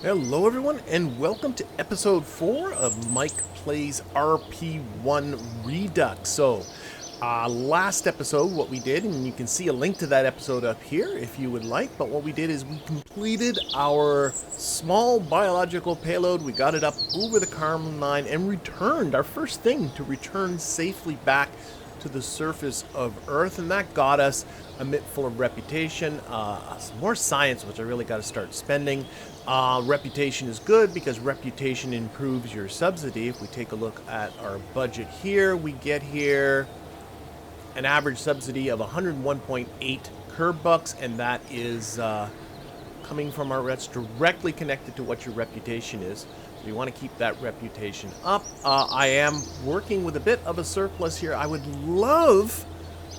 Hello everyone and welcome to episode 4 of Mike Plays RP1 Redux. So, last episode what we did, and you can see a link to that episode up here if you would like, but what we did is we completed our small biological payload. We got it up over the Kármán line and returned, our first thing to return safely back to the surface of Earth, and that got us a mitt full of reputation, some more science, which I really got to start spending. Reputation is good because reputation improves your subsidy. If we take a look at our budget here, we get here an average subsidy of 101.8 curb bucks, and that is coming from our that's directly connected to what your reputation is. So you want to keep that reputation up. I am working with a bit of a surplus here. I would love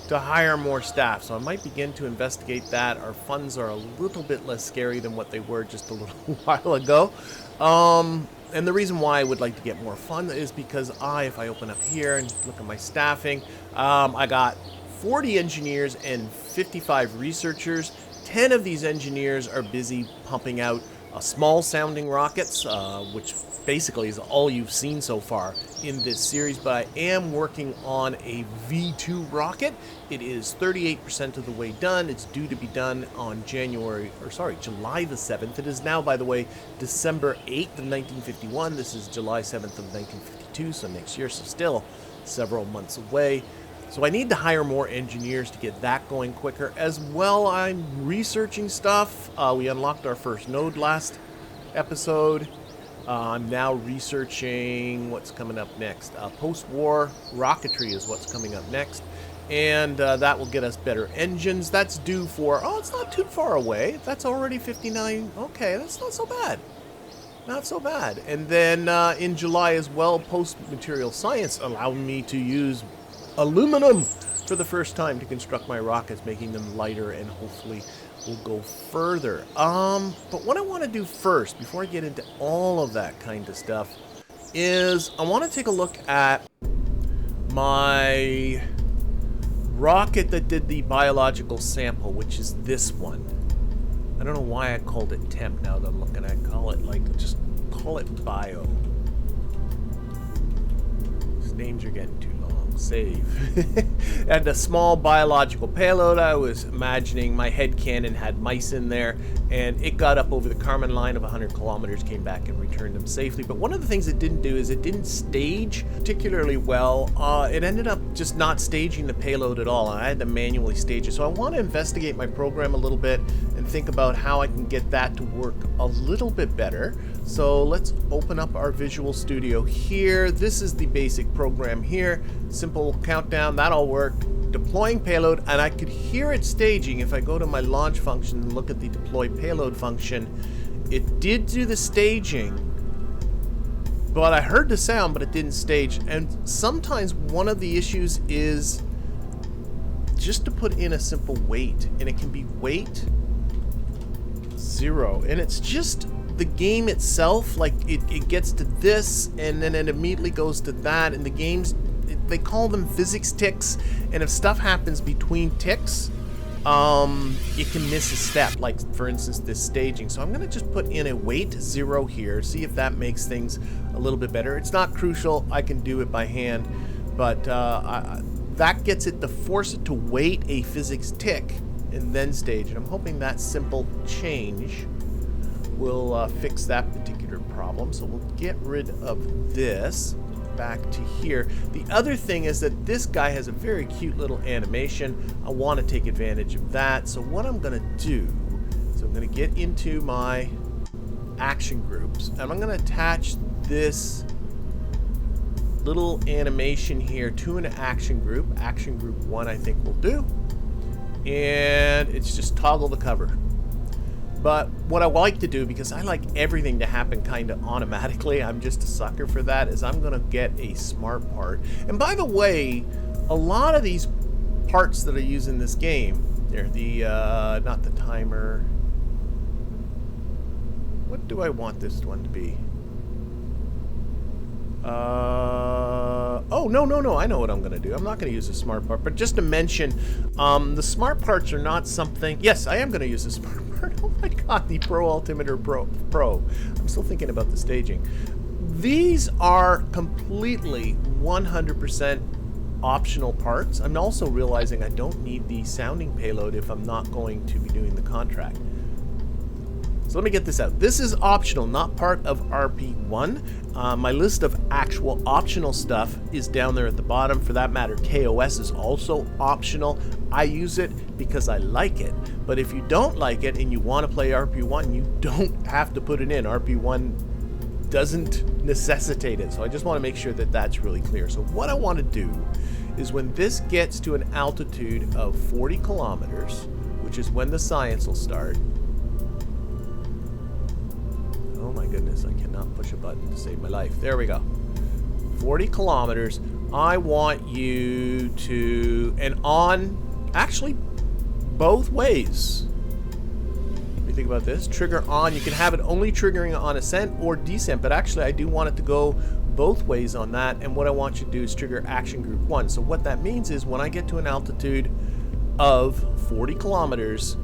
to hire more staff, so I might begin to investigate that. Our funds are a little bit less scary than what they were just a little while ago. And the reason why I would like to get more fun is because if I open up here and look at my staffing, I got 40 engineers and 55 researchers. 10 of these engineers are busy pumping out small sounding rockets, which basically is all you've seen so far in this series, but I am working on a V2 rocket. It is 38% of the way done. It's due to be done on July the 7th. It is now, by the way, December 8th of 1951. This is July 7th of 1952, so next year, so still several months away. So I need to hire more engineers to get that going quicker. As well, I'm researching stuff. We unlocked our first node last episode. I'm now researching what's coming up next. Post-war rocketry is what's coming up next. And that will get us better engines. That's due for, it's not too far away. That's already 59. Okay, that's not so bad. Not so bad. And then in July as well, post-material science allowed me to use aluminum for the first time to construct my rockets, making them lighter, and hopefully we'll go further. But what I want to do first, before I get into all of that kind of stuff, is I want to take a look at my rocket that did the biological sample, which is this one. I don't know why I called it temp now that I'm looking at. Just call it bio. These names are getting too long. Save. And a small biological payload. I was imagining my head cannon had mice in there, and it got up over the Kármán line of 100 kilometers, came back and returned them safely. But one of the things it didn't do is it didn't stage particularly well. It ended up just not staging the payload at all, and I had to manually stage it. So I want to investigate my program a little bit and think about how I can get that to work a little bit better. So let's open up our Visual Studio here. This is the basic program here. Simple countdown, that all worked. Deploying payload, and I could hear it staging. If I go to my launch function and look at the deploy payload function, it did do the staging, but I heard the sound, but it didn't stage. And sometimes one of the issues is just to put in a simple wait, and it can be wait 0, and it's just the game itself, like it gets to this and then it immediately goes to that, and the games, they call them physics ticks, and if stuff happens between ticks, it can miss a step, like for instance this staging. So I'm going to just put in a wait 0 here, see if that makes things a little bit better. It's not crucial, I can do it by hand, but that gets it to force it to wait a physics tick and then stage, and I'm hoping that simple change will fix that particular problem. So we'll get rid of this. Back to here. The other thing is that this guy has a very cute little animation. I want to take advantage of that. So what I'm going to do is I'm going to get into my action groups, and I'm going to attach this little animation here to an action group. Action group 1 I think will do. And it's just toggle the cover. But what I like to do, because I like everything to happen kind of automatically, I'm just a sucker for that, is I'm going to get a smart part. And by the way, a lot of these parts that I use in this game, they're the, not the timer. What do I want this one to be? Oh, no, I know what I'm going to do. I'm not going to use the smart part, but just to mention, the smart parts are not something... Yes, I am going to use the smart part. part. Oh my god, the Pro Altimeter Pro. I'm still thinking about the staging. These are completely 100% optional parts. I'm also realizing I don't need the sounding payload if I'm not going to be doing the contract. So let me get this out. This is optional, not part of RP1. My list of actual optional stuff is down there at the bottom. For that matter, KOS is also optional. I use it because I like it. But if you don't like it and you want to play RP1, you don't have to put it in. RP1 doesn't necessitate it. So I just want to make sure that that's really clear. So what I want to do is when this gets to an altitude of 40 kilometers, which is when the science will start. Oh my goodness, I cannot push a button to save my life. There we go. 40 kilometers. I want you to, and on, actually, both ways. What do you think about this? Trigger on. You can have it only triggering on ascent or descent, but actually I do want it to go both ways on that. And what I want you to do is trigger action group 1. So what that means is when I get to an altitude of 40 kilometers,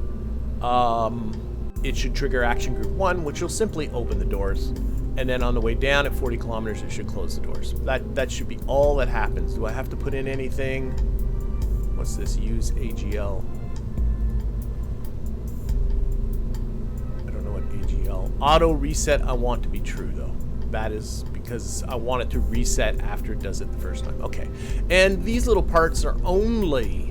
it should trigger action group 1, which will simply open the doors. And then on the way down at 40 kilometers, it should close the doors. That should be all that happens. Do I have to put in anything? What's this? Use AGL. I don't know what AGL. Auto reset I want to be true though. That is because I want it to reset after it does it the first time. Okay. And these little parts are only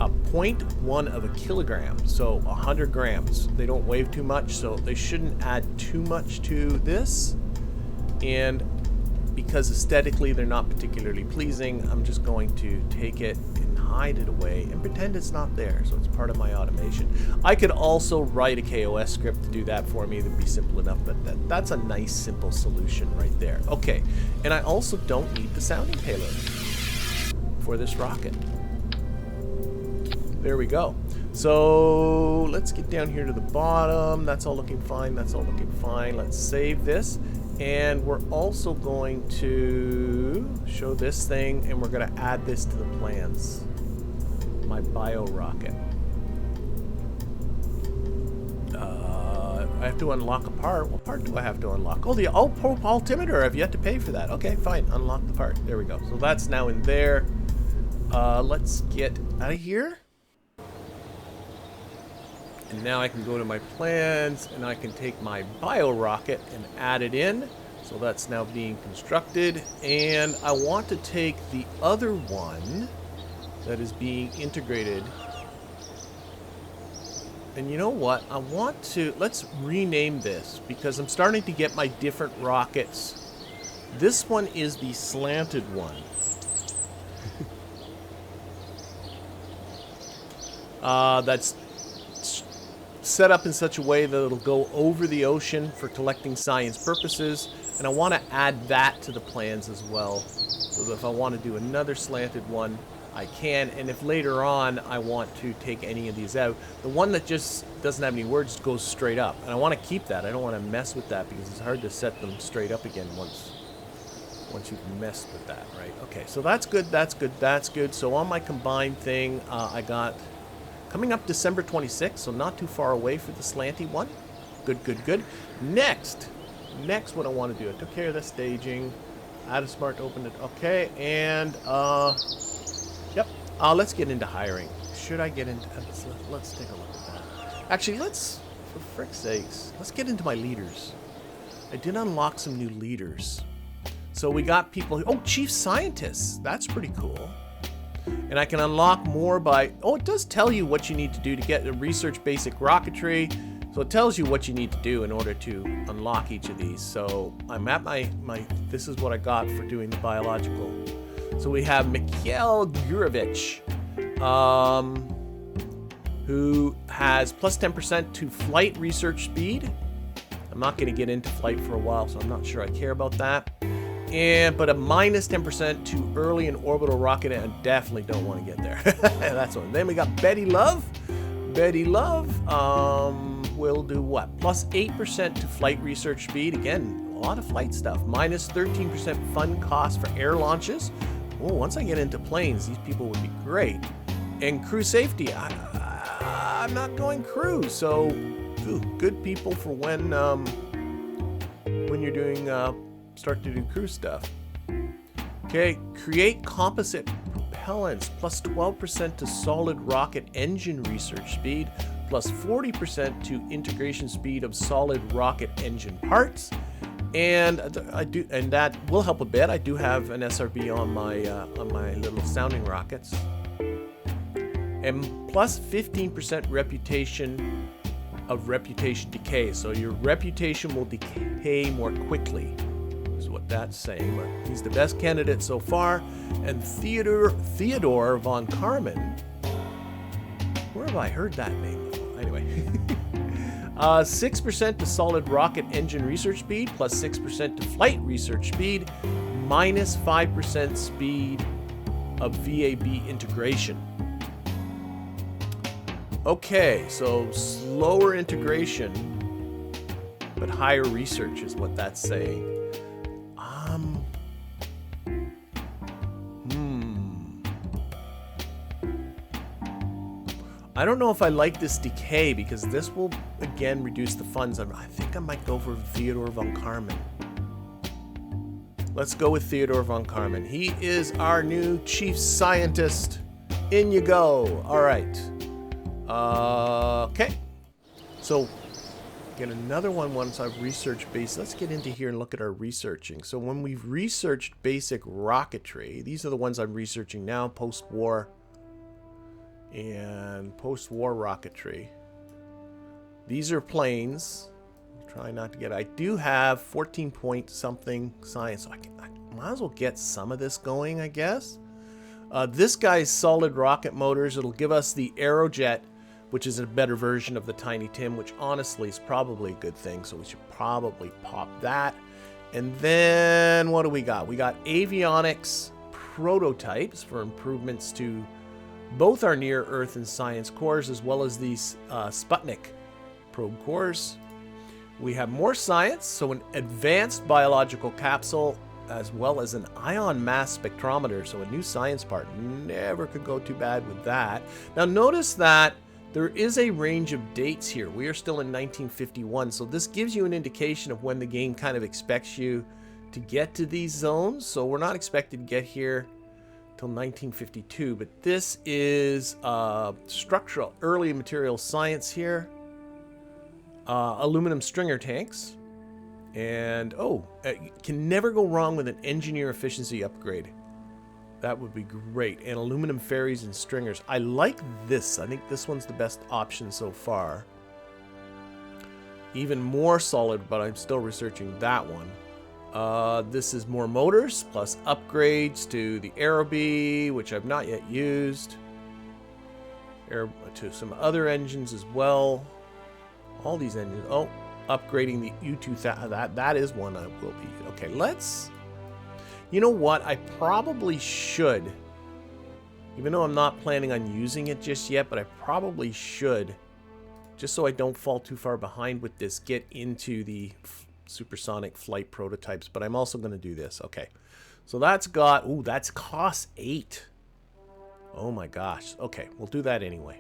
a 0.1 of a kilogram, so 100 grams. They don't weigh too much, so they shouldn't add too much to this. And because aesthetically they're not particularly pleasing, I'm just going to take it and hide it away and pretend it's not there, so it's part of my automation. I could also write a KOS script to do that for me. That'd be simple enough, but that's a nice simple solution right there. Okay, and I also don't need the sounding payload for this rocket. There we go. So let's get down here to the bottom. That's all looking fine. That's all looking fine. Let's save this. And we're also going to show this thing, and we're going to add this to the plans. My bio rocket. I have to unlock a part. What part do I have to unlock? Oh, the Pro Altimeter. I've yet to pay for that. Okay, fine. Unlock the part. There we go. So that's now in there. Let's get out of here. And now I can go to my plans and I can take my bio rocket and add it in. So that's now being constructed. And I want to take the other one that is being integrated. And you know what? I want to, let's rename this because I'm starting to get my different rockets. This one is the slanted one. That's set up in such a way that it'll go over the ocean for collecting science purposes, and I want to add that to the plans as well, so that if I want to do another slanted one, I can. And if later on I want to take any of these out, the one that just doesn't have any words goes straight up, and I want to keep that. I don't want to mess with that because it's hard to set them straight up again once you've messed with that, right? Okay, so that's good, that's good, that's good. So on my combined thing, I got coming up December 26th, so not too far away for the slanty one. Good, good, good. Next what I want to do, I took care of the staging, add a smart open it, okay, and yep, let's get into hiring. Should I get into, let's take a look at that. Actually, let's, for frick's sakes, let's get into my leaders. I did unlock some new leaders. So we got people, oh, chief scientists, that's pretty cool. And I can unlock more by, oh, it does tell you what you need to do to get the research basic rocketry. So it tells you what you need to do in order to unlock each of these. So I'm at my this is what I got for doing the biological. So we have Mikhail Gurevich, who has plus 10% to flight research speed. I'm not going to get into flight for a while, so I'm not sure I care about that. But a minus 10% to early and orbital rocket, and I definitely don't want to get there. That's one. Then we got Betty Love. Betty Love will do what? Plus 8% to flight research speed. Again, a lot of flight stuff. Minus 13% fund cost for air launches. Oh, once I get into planes, these people would be great. And crew safety. I'm not going crew, so ooh, good people for when you're doing start to do crew stuff. Okay, create composite propellants plus 12% to solid rocket engine research speed plus 40% to integration speed of solid rocket engine parts. And and that will help a bit. I do have an SRB on my little sounding rockets. And plus 15% reputation decay. So your reputation will decay more quickly, is what that's saying. But he's the best candidate so far. And Theodore von Karman. Where have I heard that name before? Anyway. 6% to solid rocket engine research speed, plus 6% to flight research speed, minus 5% speed of VAB integration. Okay, so slower integration, but higher research is what that's saying. I don't know if I like this decay because this will again reduce the funds. I think I might go for Theodore von Karman. Let's go with Theodore von Karman. He is our new chief scientist. In you go. All right. Okay. So get another one once I've researched base. Let's get into here and look at our researching. So when we've researched basic rocketry, these are the ones I'm researching now, post-war. And post-war rocketry. These are planes. Try not to get. I do have 14 point something science, so I might as well get some of this going, I guess. This guy's solid rocket motors. It'll give us the Aerojet, which is a better version of the Tiny Tim, which honestly is probably a good thing. So we should probably pop that. And then what do we got? We got avionics prototypes for improvements to both our near-Earth and science cores, as well as these Sputnik probe cores. We have more science, so an advanced biological capsule, as well as an ion mass spectrometer, so a new science part. Never could go too bad with that. Now notice that there is a range of dates here. We are still in 1951, so this gives you an indication of when the game kind of expects you to get to these zones. So we're not expected to get here till 1952, but this is structural early material science here. Aluminum stringer tanks, and can never go wrong with an engineer efficiency upgrade. That would be great. And aluminum ferries and stringers. I like this. I think this one's the best option so far. Even more solid, but I'm still researching that one. This is more motors, plus upgrades to the Aerobee, which I've not yet used. To some other engines as well. All these engines. Oh, upgrading the U2000. That is one I will be. Okay, let's... You know what? I probably should, even though I'm not planning on using it just yet, but I probably should, just so I don't fall too far behind with this, get into the supersonic flight prototypes. But I'm also going to do this. Okay, so that's got, ooh, that's cost 8. Oh my gosh. Okay, we'll do that anyway.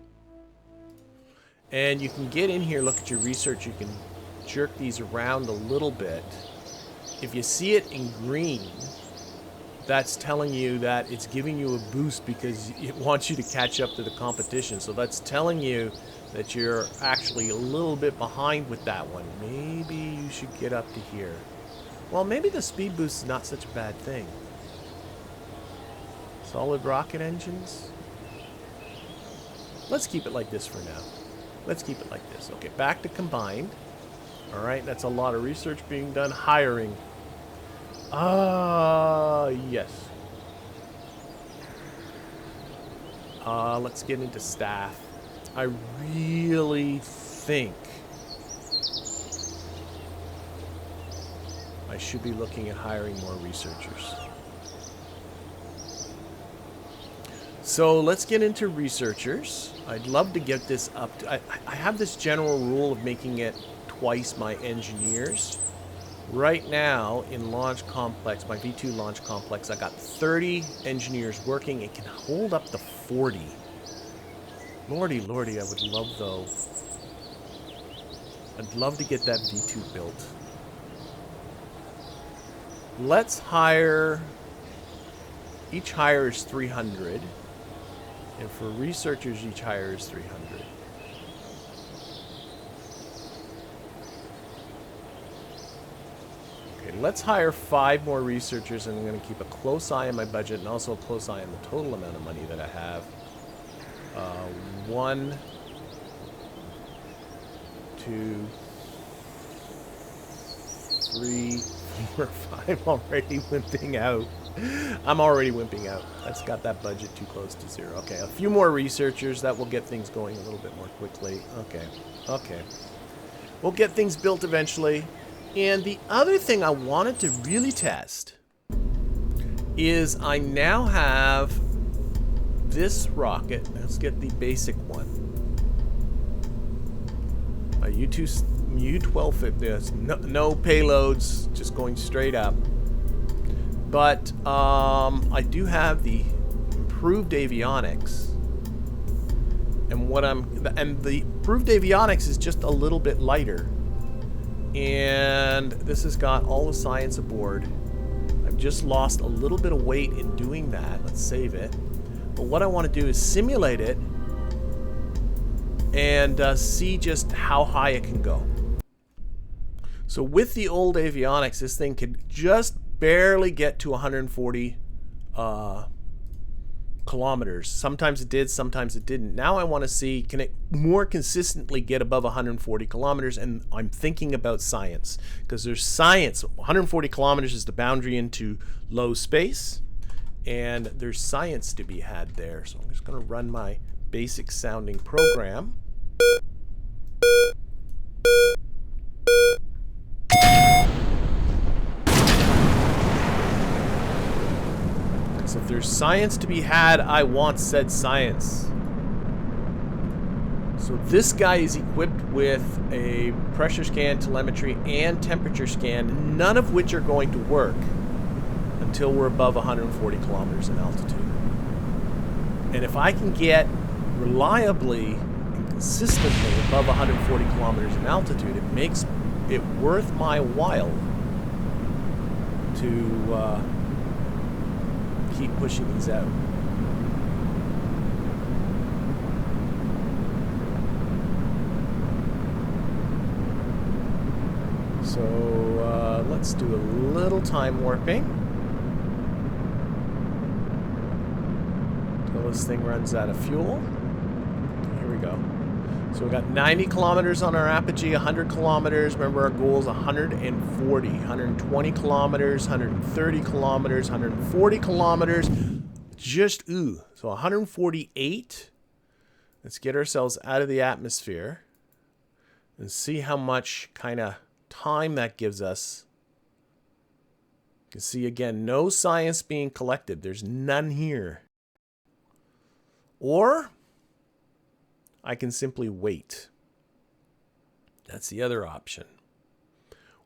And you can get in here, look at your research. You can jerk these around a little bit. If you see it in green, that's telling you that it's giving you a boost because it wants you to catch up to the competition. So that's telling you that you're actually a little bit behind with that one. Maybe you should get up to here. Well, maybe the speed boost is not such a bad thing. Solid rocket engines. Let's keep it like this for now. Let's keep it like this. Okay, back to combined. All right, that's a lot of research being done. Hiring. Yes. Let's get into staff. I really think I should be looking at hiring more researchers. So let's get into researchers. I'd love to get this up to, I have this general rule of making it twice my engineers. Right now in Launch Complex, my V2 Launch Complex, I got 30 engineers working. It can hold up to 40. Lordy, lordy, I would love, though. I'd love to get that V2 built. Let's hire... Each hire is 300. And for researchers, each hire is 300. Okay, let's hire 5 more researchers, and I'm going to keep a close eye on my budget and also a close eye on the total amount of money that I have. 1, 2, 3, 4, 5. Already wimping out. I'm already wimping out. That's got that budget too close to 0. Okay, a few more researchers. That will get things going a little bit more quickly. Okay, okay. We'll get things built eventually. And the other thing I wanted to really test is I now have this rocket. Let's get the basic one. A U1250. No payloads, just going straight up. But I do have the improved avionics, and the improved avionics is just a little bit lighter. And this has got all the science aboard. I've just lost a little bit of weight in doing that. Let's save it. But what I want to do is simulate it and see just how high it can go. So with the old avionics, this thing could just barely get to 140 kilometers. Sometimes it did, sometimes it didn't. Now I want to see, can it more consistently get above 140 kilometers? And I'm thinking about science, because there's science. 140 kilometers is the boundary into low space, and there's science to be had there. So I'm just going to run my basic sounding program. So if there's science to be had, I want said science. So this guy is equipped with a pressure scan, telemetry, and temperature scan, none of which are going to work until we're above 140 kilometers in altitude. And if I can get reliably and consistently above 140 kilometers in altitude, it makes it worth my while to keep pushing these out. So let's do a little time warping until this thing runs out of fuel. Here we go. So we've got 90 kilometers on our apogee, 100 kilometers. Remember, our goal is 140, 120 kilometers, 130 kilometers, 140 kilometers. Just, ooh. So 148. Let's get ourselves out of the atmosphere and see how much kind of time that gives us. You can see, again, no science being collected. There's none here. Or I can simply wait. That's the other option.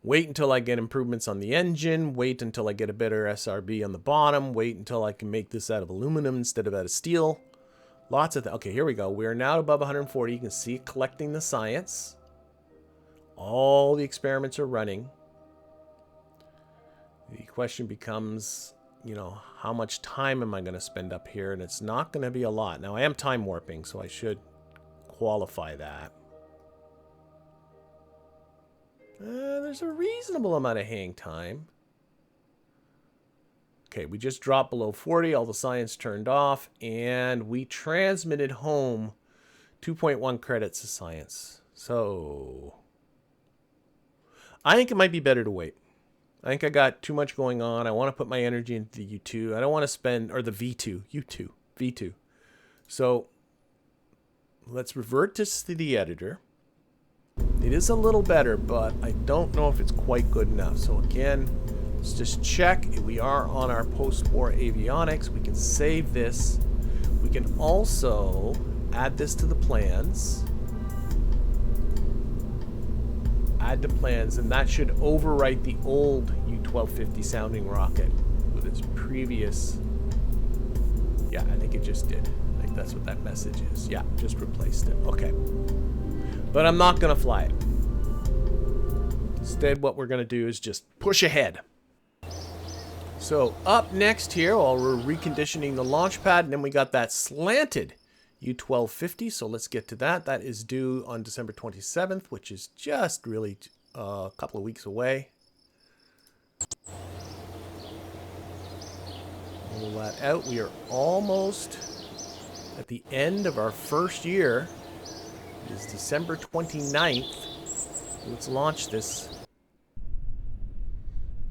Wait until I get improvements on the engine. Wait until I get a better SRB on the bottom. Wait until I can make this out of aluminum instead of out of steel. Lots of okay, here we go. We are now above 140. You can see it collecting the science. All the experiments are running. The question becomes, you know, how much time am I going to spend up here? And it's not going to be a lot. Now, I am time warping, so I should qualify that. There's a reasonable amount of hang time. Okay, we just dropped below 40. All the science turned off. And we transmitted home 2.1 credits of science. So I think it might be better to wait. I think I got too much going on. I want to put my energy into the U2. I don't want to spend, or the V2. V2. So let's revert this to the editor. It is a little better, but I don't know if it's quite good enough. So again, let's just check. We are on our post-war avionics. We can save this. We can also add this to the plans. Add to plans, and that should overwrite the old U1250 sounding rocket with its previous. Yeah, I think it just did. I think that's what that message is. Yeah, just replaced it. Okay. But I'm not going to fly it. Instead, what we're going to do is just push ahead. So up next here, while we're reconditioning the launch pad, and then we got that slanted U1250. So let's get to that. That is due on December 27th, which is just really a couple of weeks away. Roll that out. We are almost at the end of our first year. It is December 29th. Let's launch this.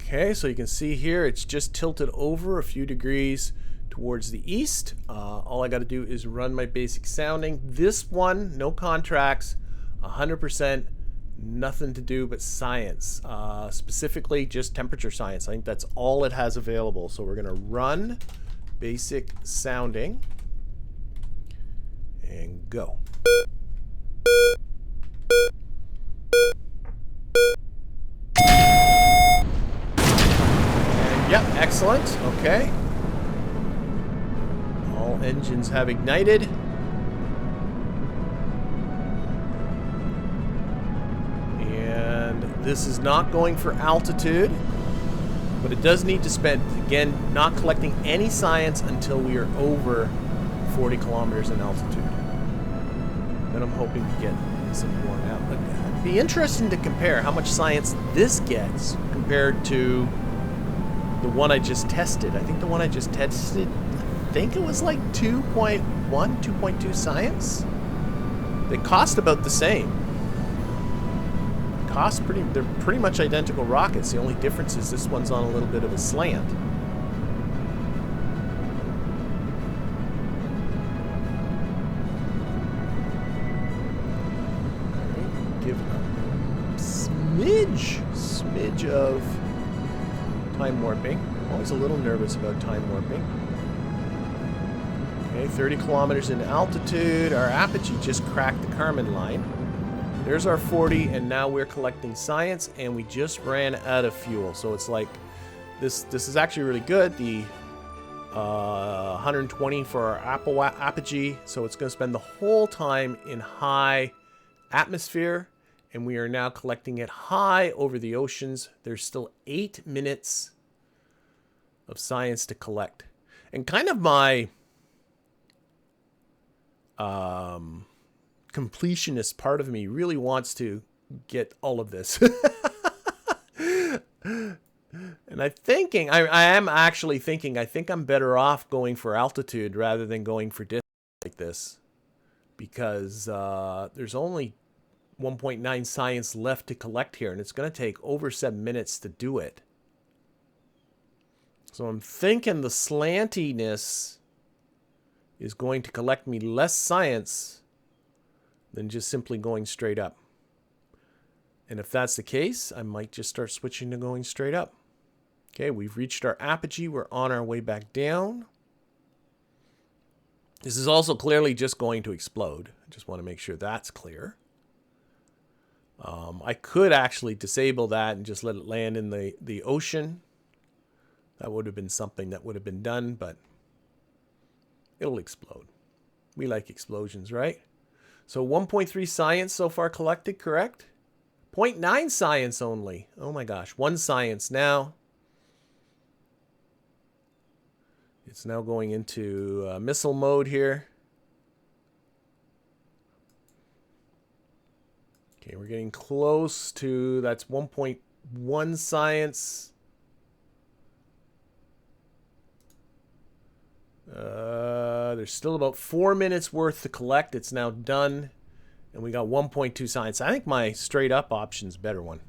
Okay, so you can see here it's just tilted over a few degrees towards the east. All I got to do is run my basic sounding. This one, no contracts, 100%, nothing to do but science. Specifically, just temperature science. I think that's all it has available. So we're going to run basic sounding and go. Yep, excellent. Okay. All engines have ignited. And this is not going for altitude, but it does need to spend, again, not collecting any science until we are over 40 kilometers in altitude. Then I'm hoping to get some more out. It'd be interesting to compare how much science this gets compared to the one I just tested. I think the one I just tested, I think it was like 2.1, 2.2 science. They cost about the same. They're pretty much identical rockets. The only difference is this one's on a little bit of a slant. Alright, give a smidge of time warping. Always a little nervous about time warping. Okay, 30 kilometers in altitude. Our apogee just cracked the Kármán line. There's our 40, and now we're collecting science, and we just ran out of fuel. So it's like, this is actually really good. The 120 for our apogee, so it's going to spend the whole time in high atmosphere. And we are now collecting it high over the oceans. There's still 8 minutes of science to collect. And kind of my completionist part of me really wants to get all of this. And I am actually thinking, I think I'm better off going for altitude rather than going for distance like this. Because there's only 1.9 science left to collect here, and it's going to take over 7 minutes to do it. So I'm thinking the slantiness is going to collect me less science than just simply going straight up. And if that's the case, I might just start switching to going straight up. Okay, we've reached our apogee. We're on our way back down. This is also clearly just going to explode. I just want to make sure that's clear. I could actually disable that and just let it land in the ocean. That would have been something that would have been done, but it'll explode. We like explosions, right? So 1.3 science so far collected, correct? 0.9 science only. Oh my gosh, 1 science now. It's now going into missile mode here. Okay, we're getting close to, that's 1.1 science. There's still about 4 minutes worth to collect. It's now done. And we got 1.2 science. I think my straight up option's a better one.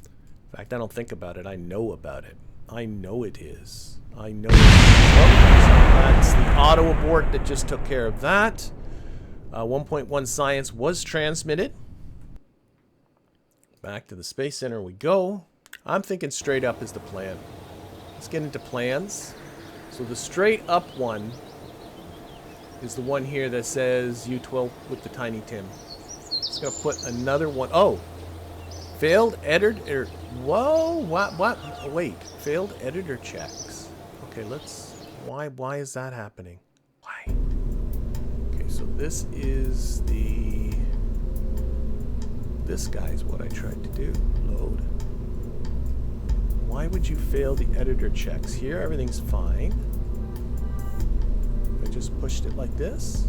In fact, I don't think about it. I know about it. I know it is. I know it is. Oh, that's the auto abort that just took care of that. 1.1 science was transmitted. Back to the Space Center we go. I'm thinking straight up is the plan. Let's get into plans. So the straight up one is the one here that says U12 with the tiny Tim. Just gonna put another one. Oh, failed editor. Whoa, what? Oh, wait, failed editor checks. Okay, let's. Why is that happening? Why? So this is the... This guy's what I tried to do. Load. Why would you fail the editor checks? Here everything's fine. I just pushed it like this.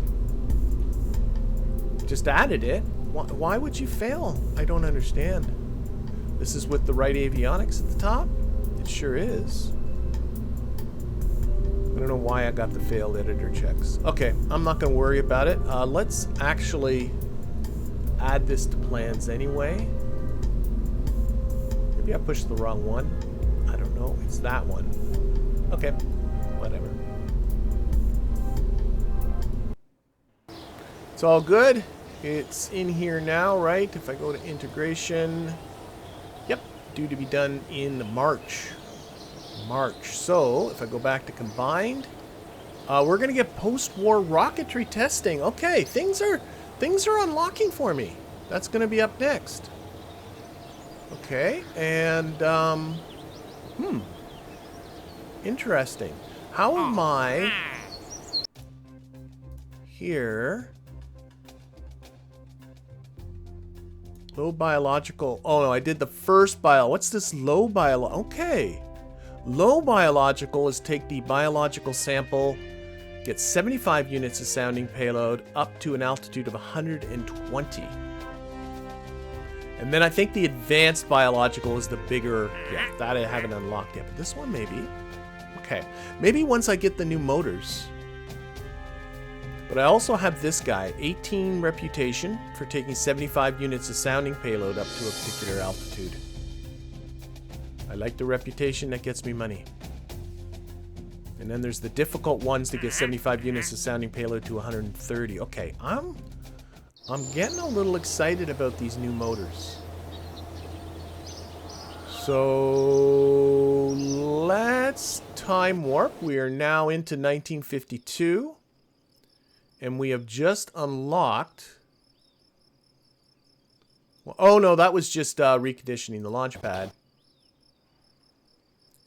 Just added it. Why would you fail? I don't understand. This is with the right avionics at the top? It sure is. I don't know why I got the failed editor checks. Okay, I'm not going to worry about it. Let's actually add this to plans anyway. Maybe I pushed the wrong one. I don't know. It's that one. Okay, whatever. It's all good. It's in here now, right? If I go to integration, yep, due to be done in March. So if I go back to combined, we're gonna get post-war rocketry testing. Okay, things are unlocking for me. That's gonna be up next. Okay, and interesting. How am I here? Low biological. Oh no, I did the first bio. What's this low bio? Okay. Low biological is take the biological sample, get 75 units of sounding payload up to an altitude of 120. And then I think the advanced biological is the bigger. Yeah, that I haven't unlocked yet. But this one maybe. Okay. Maybe once I get the new motors. But I also have this guy, 18 reputation for taking 75 units of sounding payload up to a particular altitude. I like the reputation, that gets me money. And then there's the difficult ones to get 75 units of sounding payload to 130. Okay, I'm getting a little excited about these new motors. So let's time warp. We are now into 1952. And we have just unlocked... Well, oh no, that was just reconditioning the launch pad.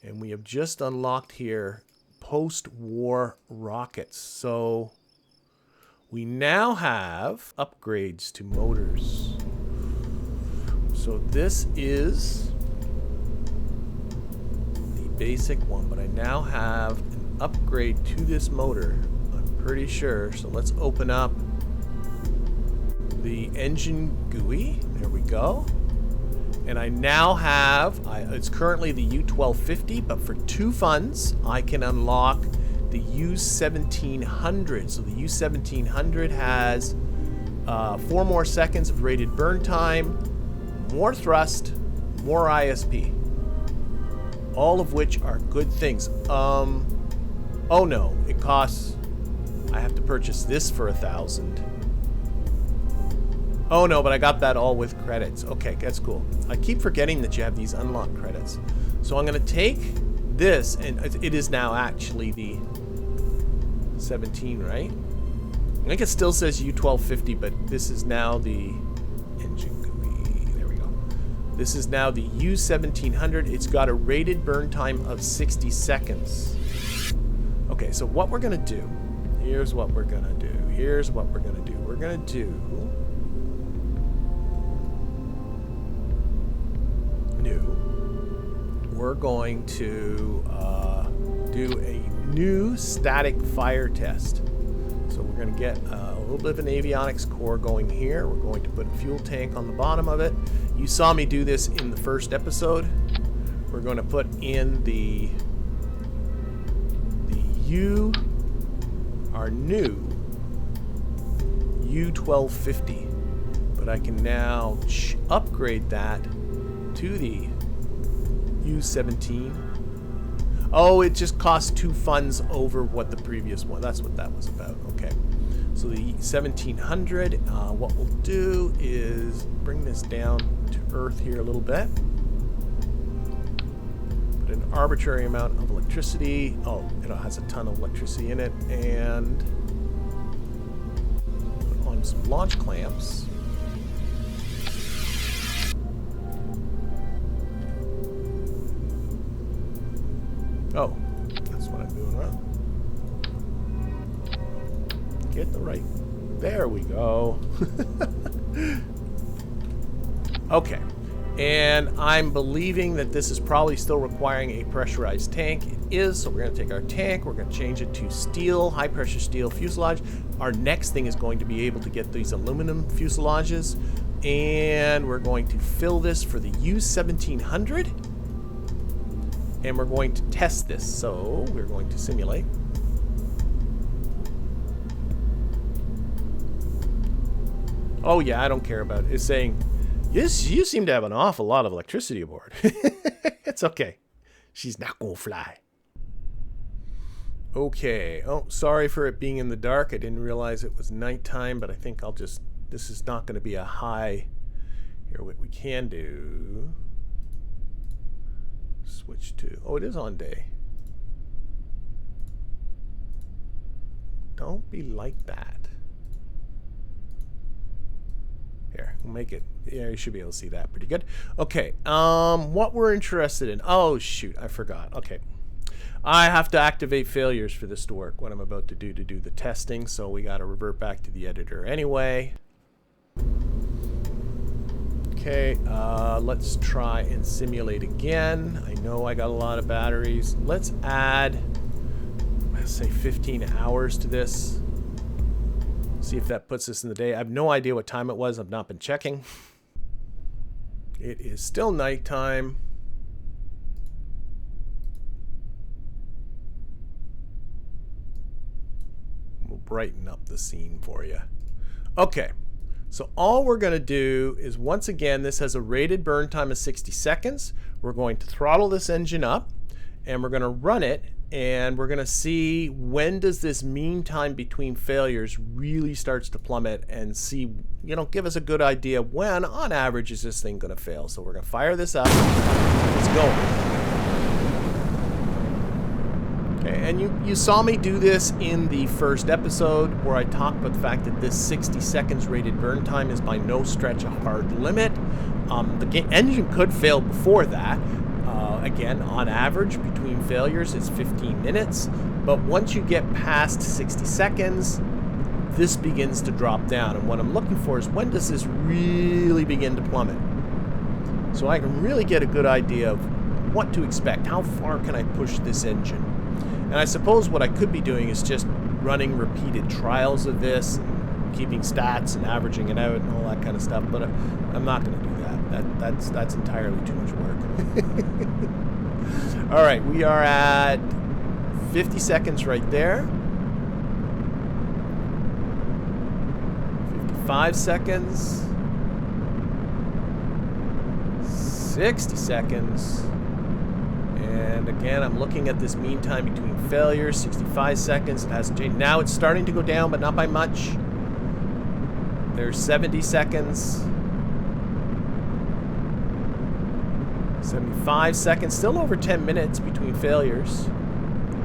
And we have just unlocked here post-war rockets. So we now have upgrades to motors. So this is the basic one, but I now have an upgrade to this motor. I'm pretty sure. So let's open up the engine GUI. There we go. And I now have, it's currently the U1250, but for 2 funds, I can unlock the U1700. So the U1700 has 4 more seconds of rated burn time, more thrust, more ISP. All of which are good things. Oh no, it costs, I have to purchase this for 1,000. Oh no, but I got that all with credits. Okay, that's cool. I keep forgetting that you have these unlocked credits. So I'm going to take this, and it is now actually the 17, right? I think it still says U1250, but this is now the engine GUI. There we go. This is now the U1700. It's got a rated burn time of 60 seconds. Okay, so what we're going to do, here's what we're going to do. Here's what we're going to do. We're going to do we're going to do a new static fire test. So we're going to get a little bit of an avionics core going here. We're going to put a fuel tank on the bottom of it. You saw me do this in the first episode. We're going to put in our new U1250. But I can now upgrade that to the U17. Oh, it just cost 2 funds over what the previous one. That's what that was about. Okay. So the 1700, what we'll do is bring this down to Earth here a little bit. Put an arbitrary amount of electricity. Oh, it has a ton of electricity in it. And put on some launch clamps. Oh, that's what I'm doing wrong. Get the right There we go. Okay. And I'm believing that this is probably still requiring a pressurized tank. It is, so we're going to take our tank, we're going to change it to steel, high pressure steel fuselage. Our next thing is going to be able to get these aluminum fuselages. And we're going to fill this for the U1700. And we're going to test this. So we're going to simulate. Oh yeah, I don't care about it. It's saying, yes, you seem to have an awful lot of electricity aboard. It's okay. She's not gonna fly. Okay. Oh, sorry for it being in the dark. I didn't realize it was nighttime, but I think I'll just... This is not going to be a high... Here, what we can do... Switch to... Oh, it is on day. Don't be like that. Here, we'll make it... Yeah, you should be able to see that pretty good. Okay, what we're interested in... Oh, shoot, I forgot. Okay. I have to activate failures for this to work, what I'm about to do the testing, so we got to revert back to the editor anyway. Okay, let's try and simulate again. I know I got a lot of batteries. Let's add, let's say 15 hours to this. See if that puts us in the day. I have no idea what time it was. I've not been checking. It is still nighttime. We'll brighten up the scene for you. Okay, so all we're going to do is, once again, this has a rated burn time of 60 seconds. We're going to throttle this engine up, and we're going to run it, and we're going to see when does this mean time between failures really starts to plummet, and see, you know, give us a good idea when, on average, is this thing going to fail. So we're going to fire this up. Let's go. Okay, and you saw me do this in the first episode where I talked about the fact that this 60 seconds rated burn time is by no stretch a hard limit. The engine could fail before that. Again, on average, between failures, it's 15 minutes. But once you get past 60 seconds, this begins to drop down. And what I'm looking for is, when does this really begin to plummet? So I can really get a good idea of what to expect. How far can I push this engine? And I suppose what I could be doing is just running repeated trials of this, and keeping stats and averaging it out and all that kind of stuff. But I'm not going to do that. That's entirely too much work. All right, we are at 50 seconds right there. 55 seconds. 60 seconds. And again, I'm looking at this mean time between failures, 65 seconds. It hasn't changed. Now it's starting to go down, but not by much. There's 70 seconds. 75 seconds, still over 10 minutes between failures.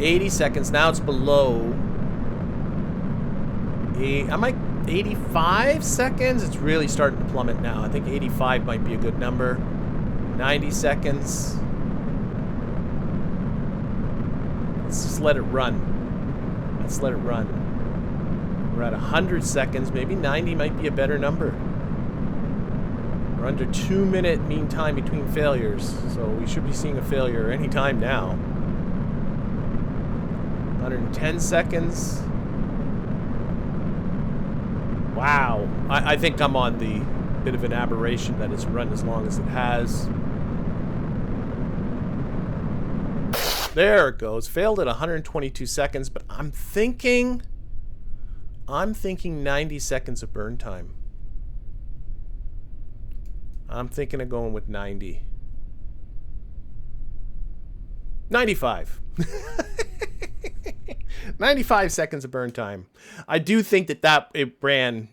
80 seconds, now it's below. I'm like 85 seconds. It's really starting to plummet now. I think 85 might be a good number. 90 seconds. Let's just let it run. Let's let it run. We're at 100 seconds. Maybe 90 might be a better number. We're under 2 minute mean time between failures, so we should be seeing a failure any time now. 110 seconds. Wow. I think I'm on the bit of an aberration that it's run as long as it has. There it goes. Failed at 122 seconds, but I'm thinking 90 seconds of burn time. I'm thinking of going with 90. 95. 95 seconds of burn time. I do think that it ran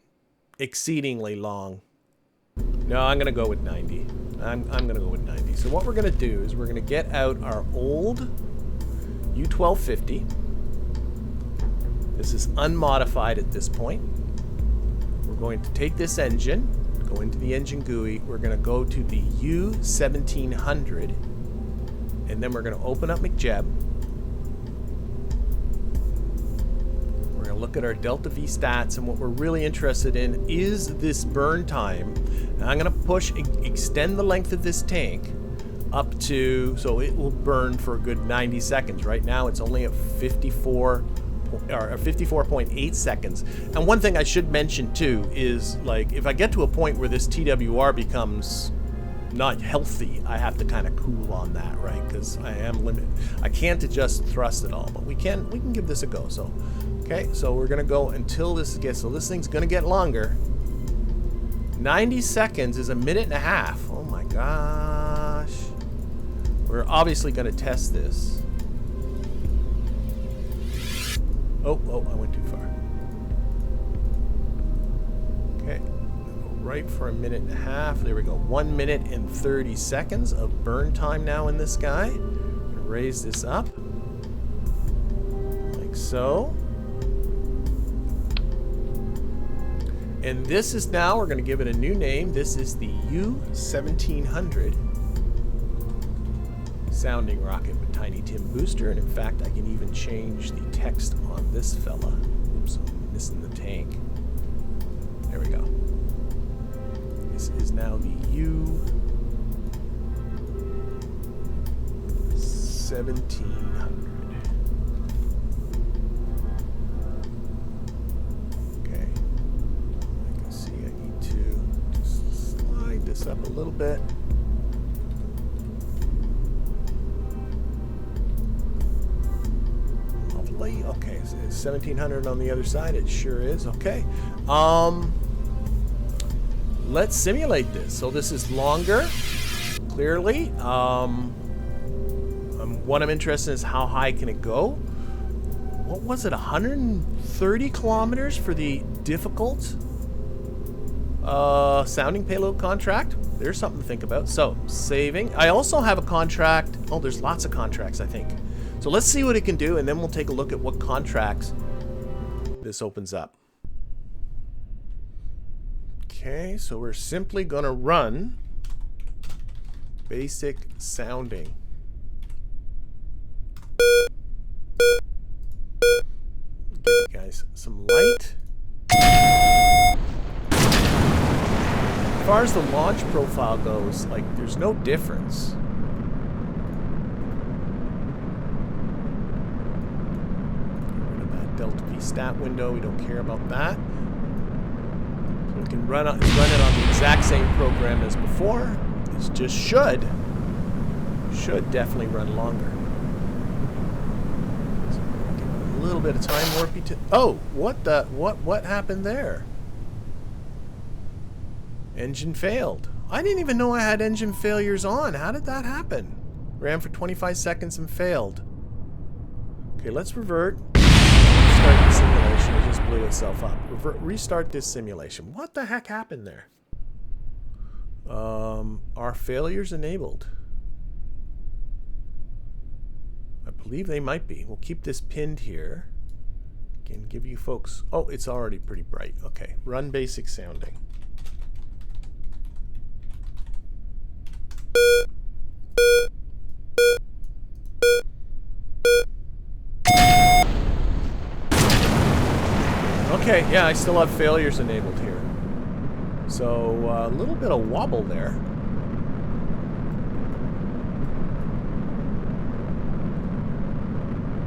exceedingly long. No, I'm going to go with 90. I'm going to go with 90. So what we're going to do is we're going to get out our old U1250. This is unmodified at this point. We're going to take this engine, go into the engine GUI. We're going to go to the U1700, and then we're going to open up McJeb. We're going to look at our delta V stats, and what we're really interested in is this burn time. And I'm going to extend the length of this tank up to, so it will burn for a good 90 seconds. Right now it's only at 54.8 seconds. And one thing I should mention too is, like, if I get to a point where this TWR becomes not healthy, I have to kind of cool on that, right? Because I am limited. I can't adjust thrust at all, but we can give this a go. So, okay, so we're gonna go until this gets, so this thing's gonna get longer. 90 seconds is a minute and a half. Oh my gosh. We're obviously gonna test this. Oh, I went too far. Okay. Right for a minute and a half. There we go. 1 minute and 30 seconds of burn time now in this guy. Raise this up like so. And this is now, we're going to give it a new name. This is the U-1700 sounding rocket with Tiny Tim booster. And in fact, I can even change the text on this fella. Oops, I'm missing the tank. There we go. This is now the U-1700. Okay. I can see I need to just slide this up a little bit. Lovely. Okay, so it's 1700 on the other side. It sure is. Okay. Let's simulate this. So this is longer, clearly. What I'm interested in is how high can it go? What was it, 130 kilometers for the difficult sounding payload contract? There's something to think about. So, saving. I also have a contract. Oh, there's lots of contracts, I think. So let's see what it can do, and then we'll take a look at what contracts this opens up. Okay, so we're simply going to run basic sounding. Give you guys some light. As far as the launch profile goes, like, there's no difference. Get rid of that Delta P stat window. We don't care about that. We can run it on the exact same program as before. It just should definitely run longer. So give it a little bit of time warpy to. Oh, what happened there? Engine failed. I didn't even know I had engine failures on. How did that happen? Ran for 25 seconds and failed. Okay, let's revert. Restart the simulation. It just blew itself up. Restart this simulation. What the heck happened there? Are failures enabled? I believe they might be. We'll keep this pinned here. Again, give you folks. Oh, it's already pretty bright. Okay, run basic sounding. Okay, yeah, I still have failures enabled here. So, a little bit of wobble there.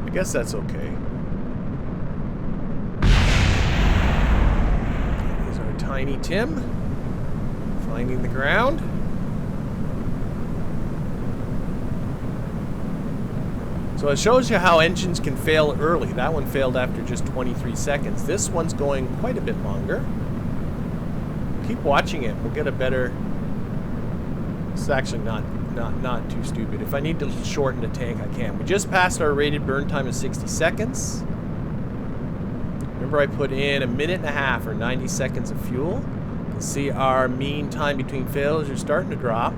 I guess that's okay. Here's our Tiny Tim. Finding the ground. So it shows you how engines can fail early. That one failed after just 23 seconds. This one's going quite a bit longer. Keep watching it. We'll get a better... It's actually not too stupid. If I need to shorten the tank, I can. We just passed our rated burn time of 60 seconds. Remember, I put in a minute and a half or 90 seconds of fuel. You can see our mean time between failures are starting to drop.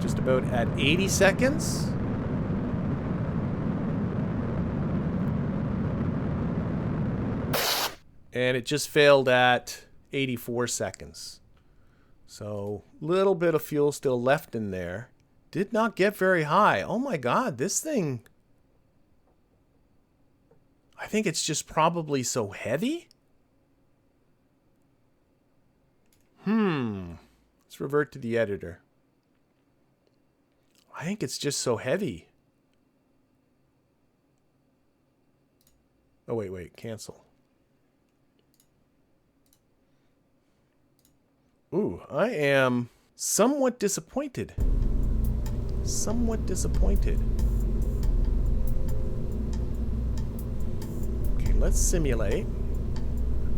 Just about at 80 seconds. And it just failed at 84 seconds. So, little bit of fuel still left in there. Did not get very high. Oh my god, this thing... I think it's just probably so heavy. Let's revert to the editor. I think it's just so heavy. Oh, wait, cancel. Ooh, I am somewhat disappointed. Somewhat disappointed. Okay, let's simulate.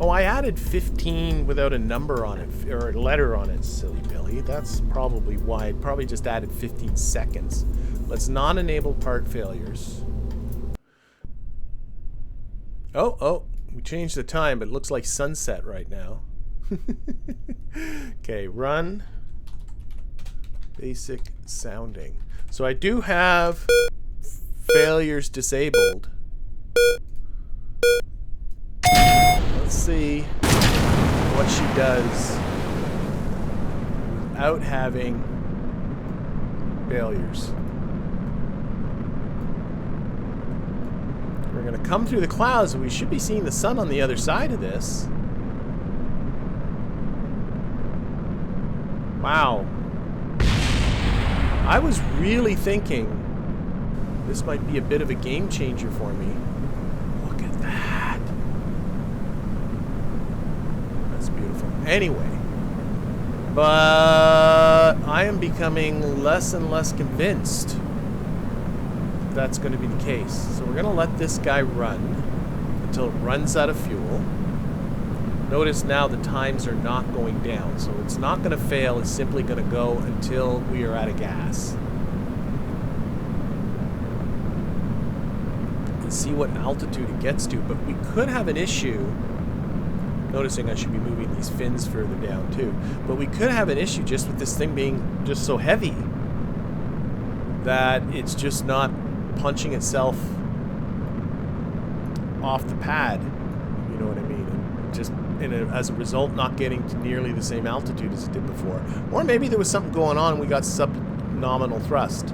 Oh, I added 15 without a number on it, or a letter on it, silly Billy. That's probably why. I probably just added 15 seconds. Let's non-enable part failures. Oh, we changed the time, but it looks like sunset right now. Okay, run basic sounding. So I do have failures disabled. Let's see what she does without having failures. We're going to come through the clouds and we should be seeing the sun on the other side of this. Wow. I was really thinking this might be a bit of a game changer for me. Look at that. That's beautiful. Anyway. But I am becoming less and less convinced that's going to be the case. So we're going to let this guy run until it runs out of fuel. Notice now the times are not going down, so it's not going to fail. It's simply going to go until we are out of gas. And see what altitude it gets to, but we could have an issue. Noticing I should be moving these fins further down too, but we could have an issue just with this thing being just so heavy that it's just not punching itself off the pad. You know what I mean? And just as a result, not getting to nearly the same altitude as it did before. Or maybe there was something going on and we got sub-nominal thrust.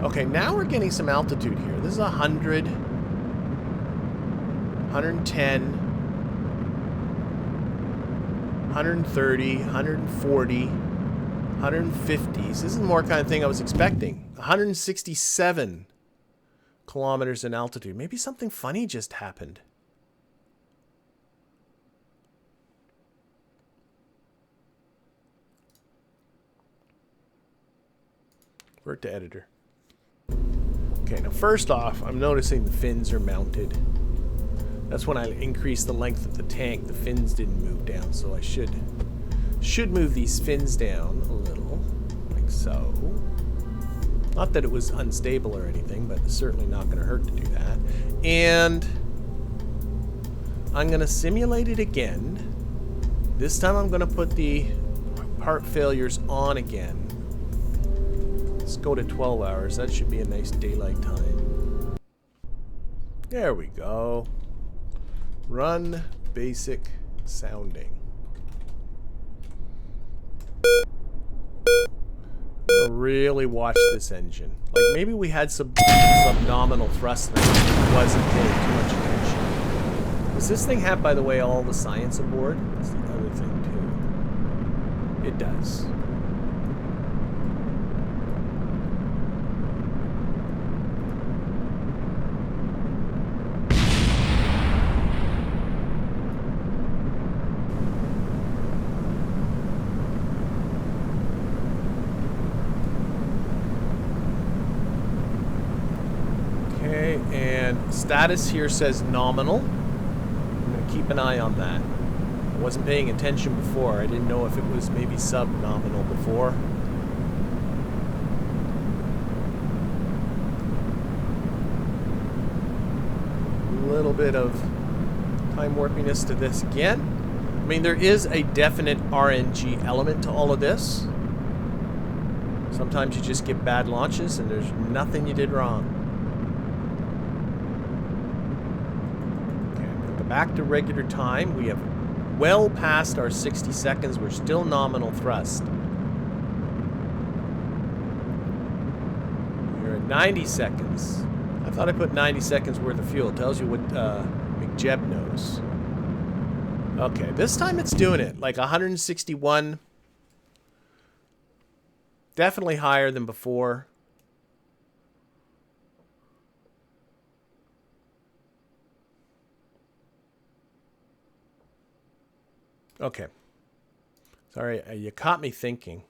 Okay, now we're getting some altitude here. This is 100, 110, 130, 140, 150. This is the more kind of thing I was expecting. 167 kilometers in altitude. Maybe something funny just happened. Revert to editor. Okay, now first off, I'm noticing the fins are mounted. That's when I increased the length of the tank. The fins didn't move down, so I should move these fins down a little, like so. Not that it was unstable or anything, but it's certainly not going to hurt to do that. And I'm going to simulate it again. This time I'm going to put the part failures on again. Let's go to 12 hours. That should be a nice daylight time. There we go. Run basic sounding. Really watch this engine. Like maybe we had some subnominal thrust there and wasn't paying too much attention. Does this thing have, by the way, all the science aboard? That's the other thing too. It does. Status here says nominal. I'm going to keep an eye on that. I wasn't paying attention before. I didn't know if it was maybe sub-nominal before. A little bit of time warpiness to this again. I mean, there is a definite RNG element to all of this. Sometimes you just get bad launches and there's nothing you did wrong. Back to regular time. We have well past our 60 seconds. We're still nominal thrust. 90 seconds. I thought I put 90 seconds worth of fuel. It tells you what McJeb knows. Okay, this time it's doing it. Like 161. Definitely higher than before. Okay. Sorry, you caught me thinking.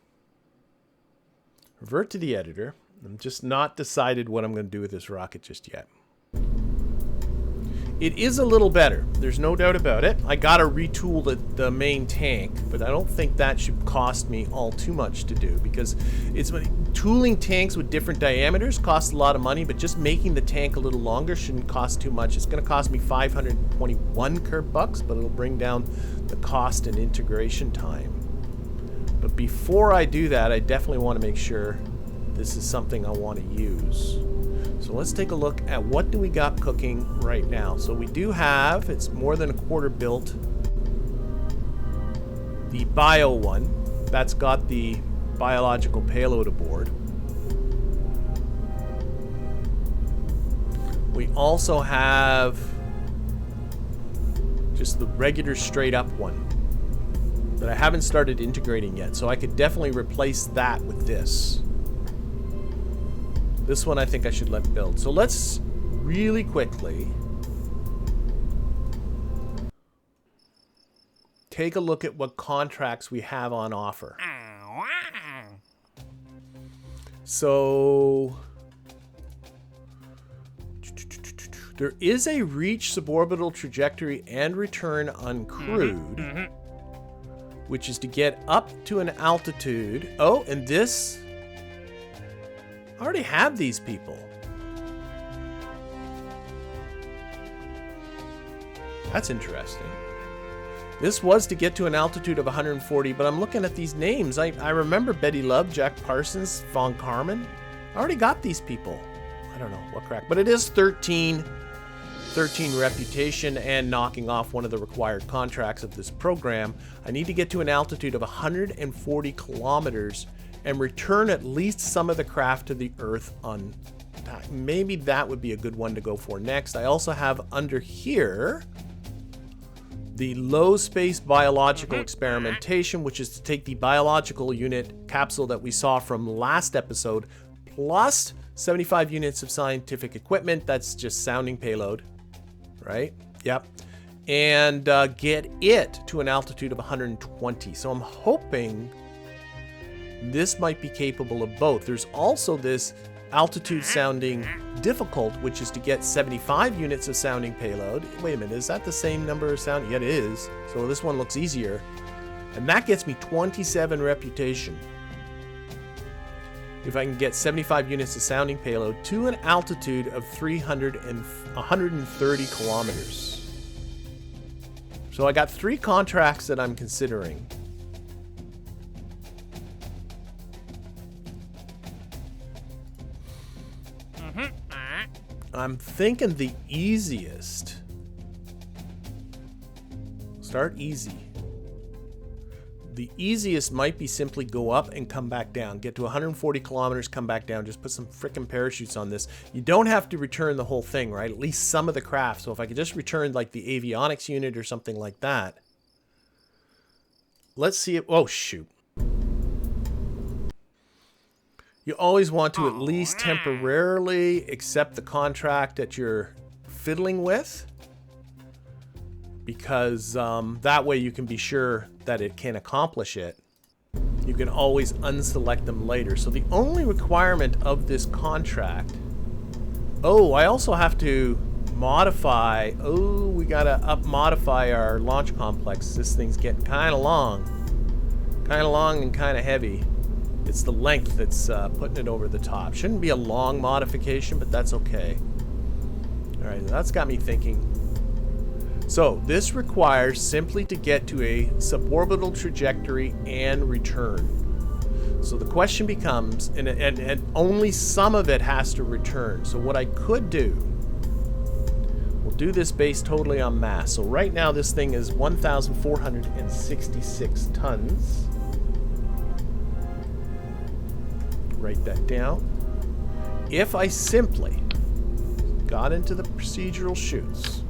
Revert to the editor. I'm just not decided what I'm going to do with this rocket just yet. It is a little better. There's no doubt about it. I got to retool the main tank, but I don't think that should cost me all too much to do, because it's tooling tanks with different diameters costs a lot of money, but just making the tank a little longer shouldn't cost too much. It's going to cost me 521 curb bucks, but it'll bring down the cost and integration time. But before I do that, I definitely want to make sure this is something I want to use. So let's take a look at what do we got cooking right now. So we do have, it's more than a quarter built, the bio one. That's got the biological payload aboard. We also have just the regular straight up one that I haven't started integrating yet. So I could definitely replace that with this. This one I think I should let build. So let's really quickly take a look at what contracts we have on offer. So there is a reach suborbital trajectory and return uncrewed, which is to get up to an altitude. Oh, and this, I already have these people. That's interesting. This was to get to an altitude of 140, but I'm looking at these names. I remember Betty Love, Jack Parsons, Von Karman. I already got these people. I don't know what crack, but it is 13 reputation and knocking off one of the required contracts of this program. I need to get to an altitude of 140 kilometers and return at least some of the craft to the Earth on time. Maybe that would be a good one to go for next. I also have under here the low space biological experimentation, which is to take the biological unit capsule that we saw from last episode, plus 75 units of scientific equipment. That's just sounding payload, right? Yep. And get it to an altitude of 120. So I'm hoping this might be capable of both. There's also this altitude sounding difficult, which is to get 75 units of sounding payload. Wait a minute, is that the same number of sound? Yeah, it is. So this one looks easier. And that gets me 27 reputation. If I can get 75 units of sounding payload to an altitude of 130 kilometers. So I got 3 contracts that I'm considering. I'm thinking the easiest. Start easy. The easiest might be simply go up and come back down. Get to 140 kilometers, come back down. Just put some frickin' parachutes on this. You don't have to return the whole thing, right? At least some of the craft. So if I could just return like the avionics unit or something like that. Let's see it. Oh, shoot. You always want to at least temporarily accept the contract that you're fiddling with, because that way you can be sure that it can accomplish it. You can always unselect them later. So the only requirement of this contract... Oh, I also have to modify... Oh, we gotta modify our launch complex. This thing's getting kind of long. Kind of long and kind of heavy. It's the length that's putting it over the top. Shouldn't be a long modification, but that's okay. Alright, that's got me thinking. So, this requires simply to get to a suborbital trajectory and return. So the question becomes, and only some of it has to return. So what I could do, we'll do this based totally on mass. So right now this thing is 1,466 tons. Write that down. if I simply got into the procedural chutes,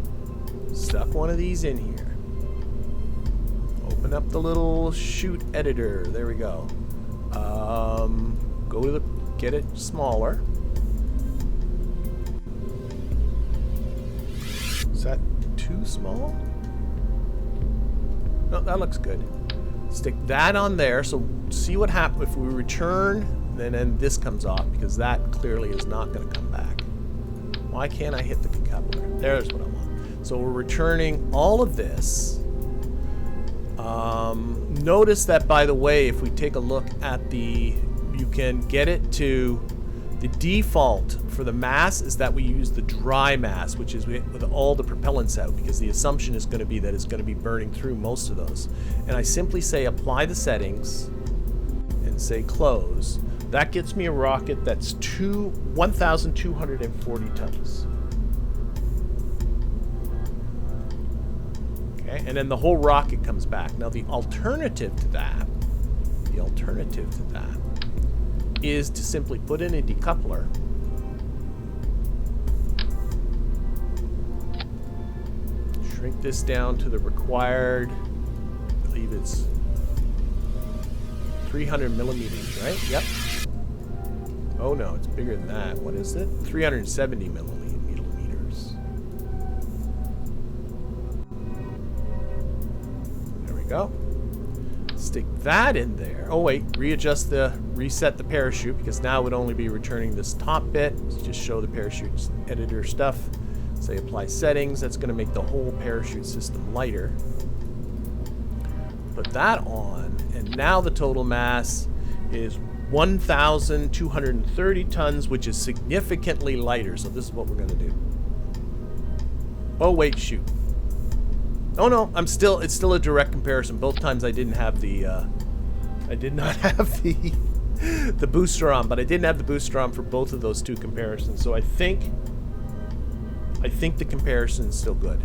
stuck one of these in here, open up the little chute editor, there we go. Go to the, get it smaller. Is that too small? No, that looks good. Stick that on there, so see what happens if we return, then this comes off, because that clearly is not going to come back. Why can't I hit the decoupler? There's what I want. So we're returning all of this. Notice that, by the way, if we take a look at the, you can get it to, the default for the mass is that we use the dry mass, which is with all the propellants out, because the assumption is going to be that it's going to be burning through most of those. And I simply say apply the settings and say close. That gets me a rocket that's 1,240 tons. Okay, and then the whole rocket comes back. Now the alternative to that, is to simply put in a decoupler. Shrink this down to the required, I believe it's 300 millimeters, right? Yep. Oh no, it's bigger than that. What is it? 370 millimeters. There we go. Stick that in there. Oh wait, reset the parachute, because now it would only be returning this top bit. So just show the parachute editor stuff. Say apply settings. That's going to make the whole parachute system lighter. Put that on, and now the total mass is 1,230 tons, which is significantly lighter. So this is what we're going to do. Oh wait, shoot. Oh no, it's still a direct comparison. Both times I didn't have the, I did not have the booster on, but I didn't have the booster on for both of those two comparisons. So I think the comparison is still good.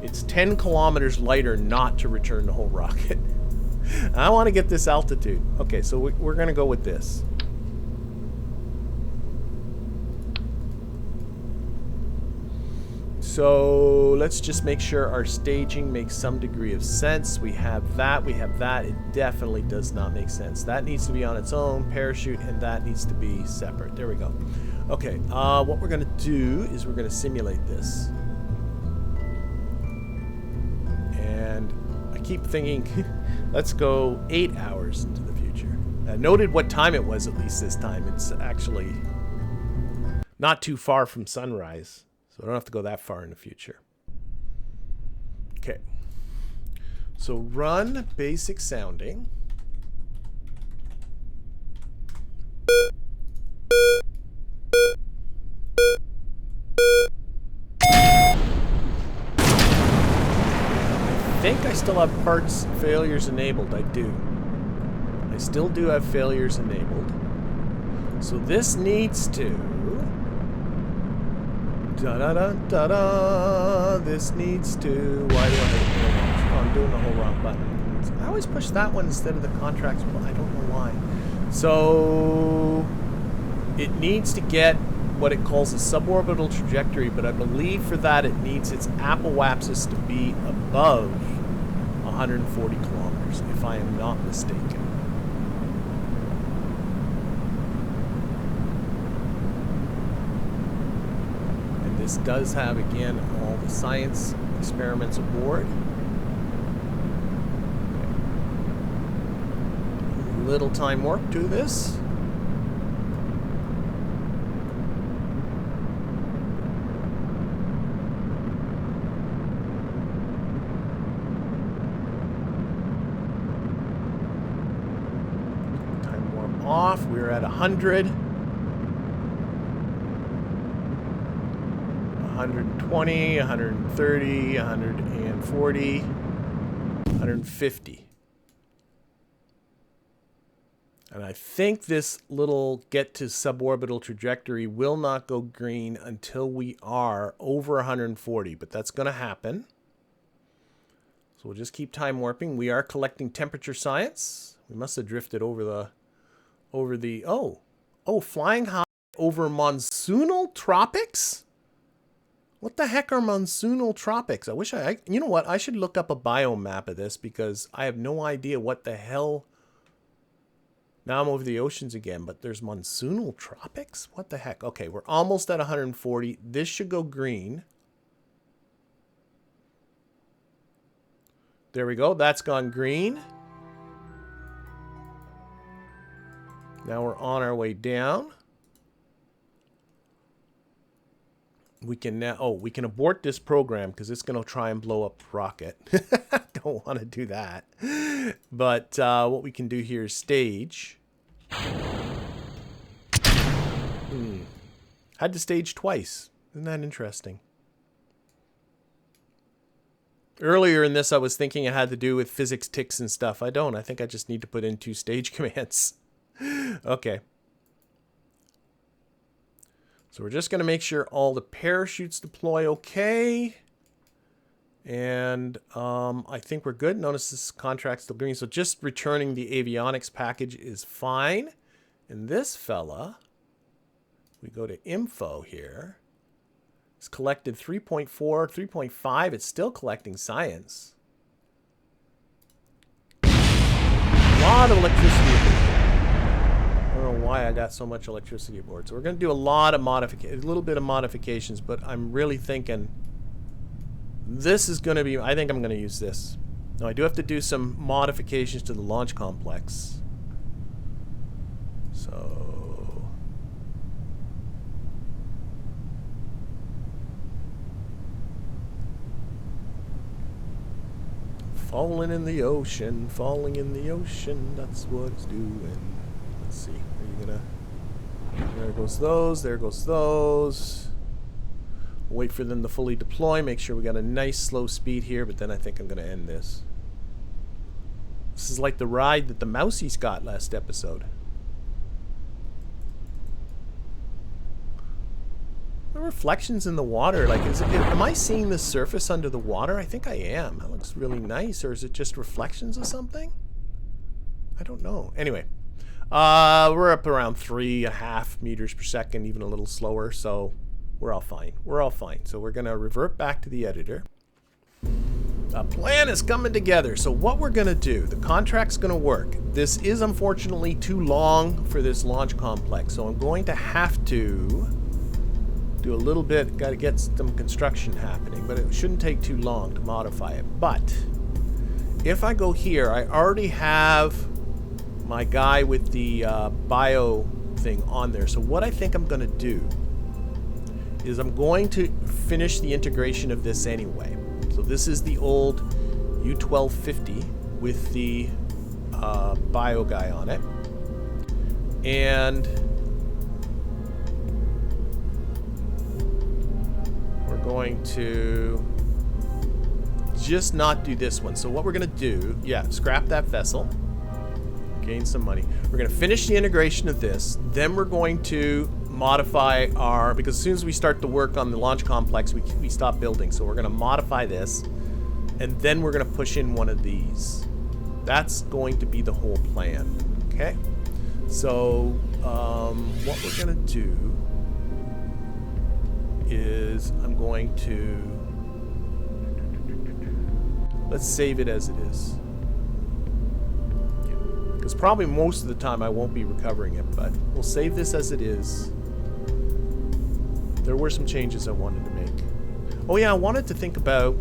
It's 10 kilometers lighter not to return the whole rocket. I want to get this altitude. Okay, so we're going to go with this. So let's just make sure our staging makes some degree of sense. We have that, we have that. It definitely does not make sense. That needs to be on its own parachute, and that needs to be separate. There we go. Okay, what we're going to do is we're going to simulate this. And I keep thinking, let's go 8 hours into the future. I noted what time it was, at least this time. It's actually not too far from sunrise. So I don't have to go that far in the future. Okay. So run basic sounding. I think I still have parts failures enabled. I do. I still do have failures enabled. So this needs to... Da-da-da-da-da. This needs to... Why do I have... Oh, I'm doing the whole wrong button. I always push that one instead of the contracts, but I don't know why. So... It needs to get what it calls a suborbital trajectory, but I believe for that it needs its apoapsis to be above 140 kilometers, if I am not mistaken. This does have, again, all the science experiments aboard. Little time warp to this. Time warp off. We're at 100. 120, 130, 140, 150. And I think this little get to suborbital trajectory will not go green until we are over 140, but that's going to happen. So we'll just keep time warping. We are collecting temperature science. We must have drifted over the, oh, Oh, flying high over monsoonal tropics? What the heck are monsoonal tropics? I wish you know what? I should look up a biome map of this because I have no idea what the hell. Now I'm over the oceans again, but there's monsoonal tropics? What the heck? Okay, we're almost at 140. This should go green. There we go. That's gone green. Now we're on our way down. We can now, oh, we can abort this program because it's going to try and blow up rocket. Don't want to do that. But what we can do here is stage. Had to stage twice. Isn't that interesting? Earlier in this, I was thinking it had to do with physics ticks and stuff. I don't. I think I just need to put in 2 stage commands. Okay. So we're just going to make sure all the parachutes deploy okay. And I think we're good. Notice this contract's still green. So just returning the avionics package is fine. And this fella, we go to info here. It's collected 3.4, 3.5. It's still collecting science. A lot of electricity. I don't know why I got so much electricity aboard. So we're going to do a lot of modifications, a little bit of modifications, but I'm really thinking this is going to be, I think I'm going to use this. Now I do have to do some modifications to the launch complex. So falling in the ocean, that's what it's doing. Let's see, are you gonna, there goes those, there goes those. Wait for them to fully deploy, make sure we got a nice slow speed here, but then I think I'm gonna end this. This is like the ride that the Mousies got last episode. The reflections in the water, like, am I seeing the surface under the water? I think I am. That looks really nice, or is it just reflections of something? I don't know. Anyway. We're up around 3.5 meters per second, even a little slower, so we're all fine. We're all fine. So we're going to revert back to the editor. A plan is coming together. So what we're going to do, the contract's going to work. This is unfortunately too long for this launch complex, so I'm going to have to do a little bit, got to get some construction happening, but it shouldn't take too long to modify it. But if I go here, I already have my guy with the bio thing on there. So what I think I'm going to do is I'm going to finish the integration of this anyway. So this is the old U1250 with the bio guy on it. And we're going to just not do this one. So what we're going to do, yeah, scrap that vessel. Gain some money. We're going to finish the integration of this. Then we're going to modify our, because as soon as we start to work on the launch complex, we stop building. So we're going to modify this, and then we're going to push in one of these. That's going to be the whole plan. Okay? So what we're going to do is I'm going to, let's save it as it is. Because probably most of the time I won't be recovering it, but we'll save this as it is. There were some changes I wanted to make. Oh yeah, I wanted to think about,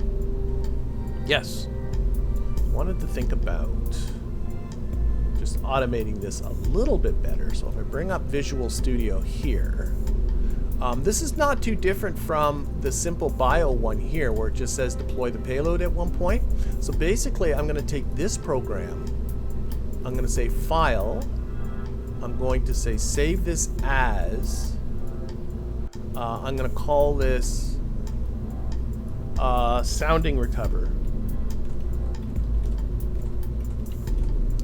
yes, wanted to think about just automating this a little bit better. So if I bring up Visual Studio here, this is not too different from the simple bio one here where it just says deploy the payload at one point. So basically I'm going to take this program, I'm going to say File, I'm going to say save this as, I'm going to call this sounding recover,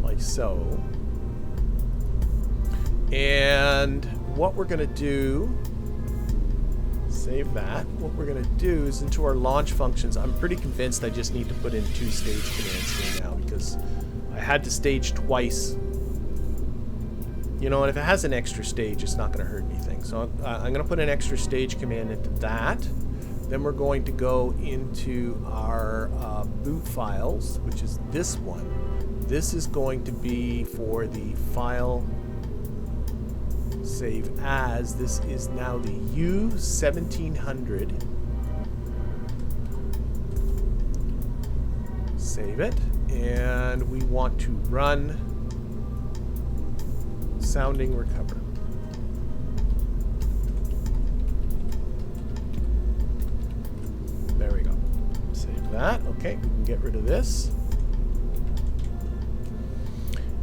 like so. And what we're going to do, save that. What we're going to do is into our launch functions, I'm pretty convinced I just need to put in 2 stage commands here now because I had to stage twice You know, and if it has an extra stage, it's not going to hurt anything. So I'm going to put an extra stage command into that. Then we're going to go into our boot files, which is this one. This is going to be for the file save as. This is now the U1700. Save it. And we want to run sounding recover. There we go. Save that. Okay, we can get rid of this.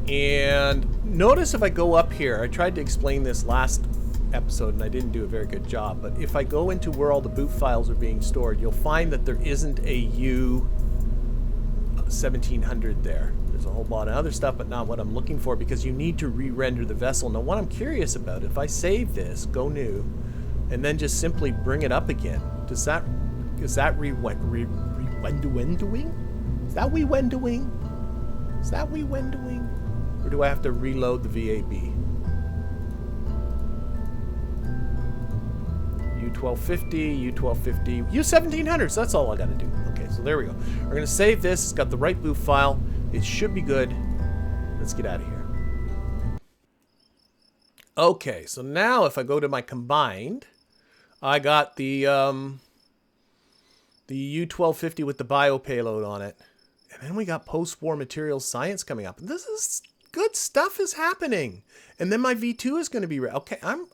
And notice if I go up here, I tried to explain this last episode and I didn't do a very good job, but if I go into where all the boot files are being stored, you'll find that there isn't a U1700 there. There's a whole lot of other stuff, but not what I'm looking for, because you need to re-render the vessel. Now, what I'm curious about, if I save this, go new, and then just simply bring it up again, is that re-wendowing? Is that we-wendowing? Is that we-wendowing? Or do I have to reload the VAB? U1250, U1250, U1700, so that's all I gotta do. Okay, so there we go. We're gonna save this, it's got the right boot file. It should be good. Let's get out of here. Okay, so now if I go to my combined, I got the U1250 with the bio payload on it. And then we got post-war materials science coming up. This is good stuff is happening. And then my V2 is going to be okay. I'm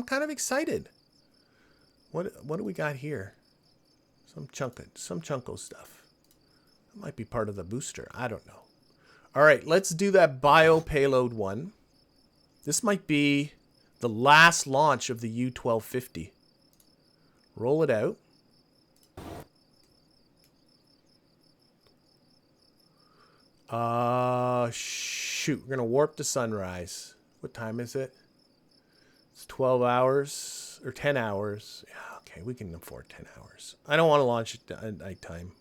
kind of excited. What do we got here? Some chunko stuff. That might be part of the booster. I don't know. All right, let's do that bio payload one. This might be the last launch of the U1250. Roll it out. Shoot, we're gonna warp to sunrise. What time is it? It's 12 hours or 10 hours. Yeah, okay, we can afford 10 hours. I don't want to launch it at nighttime.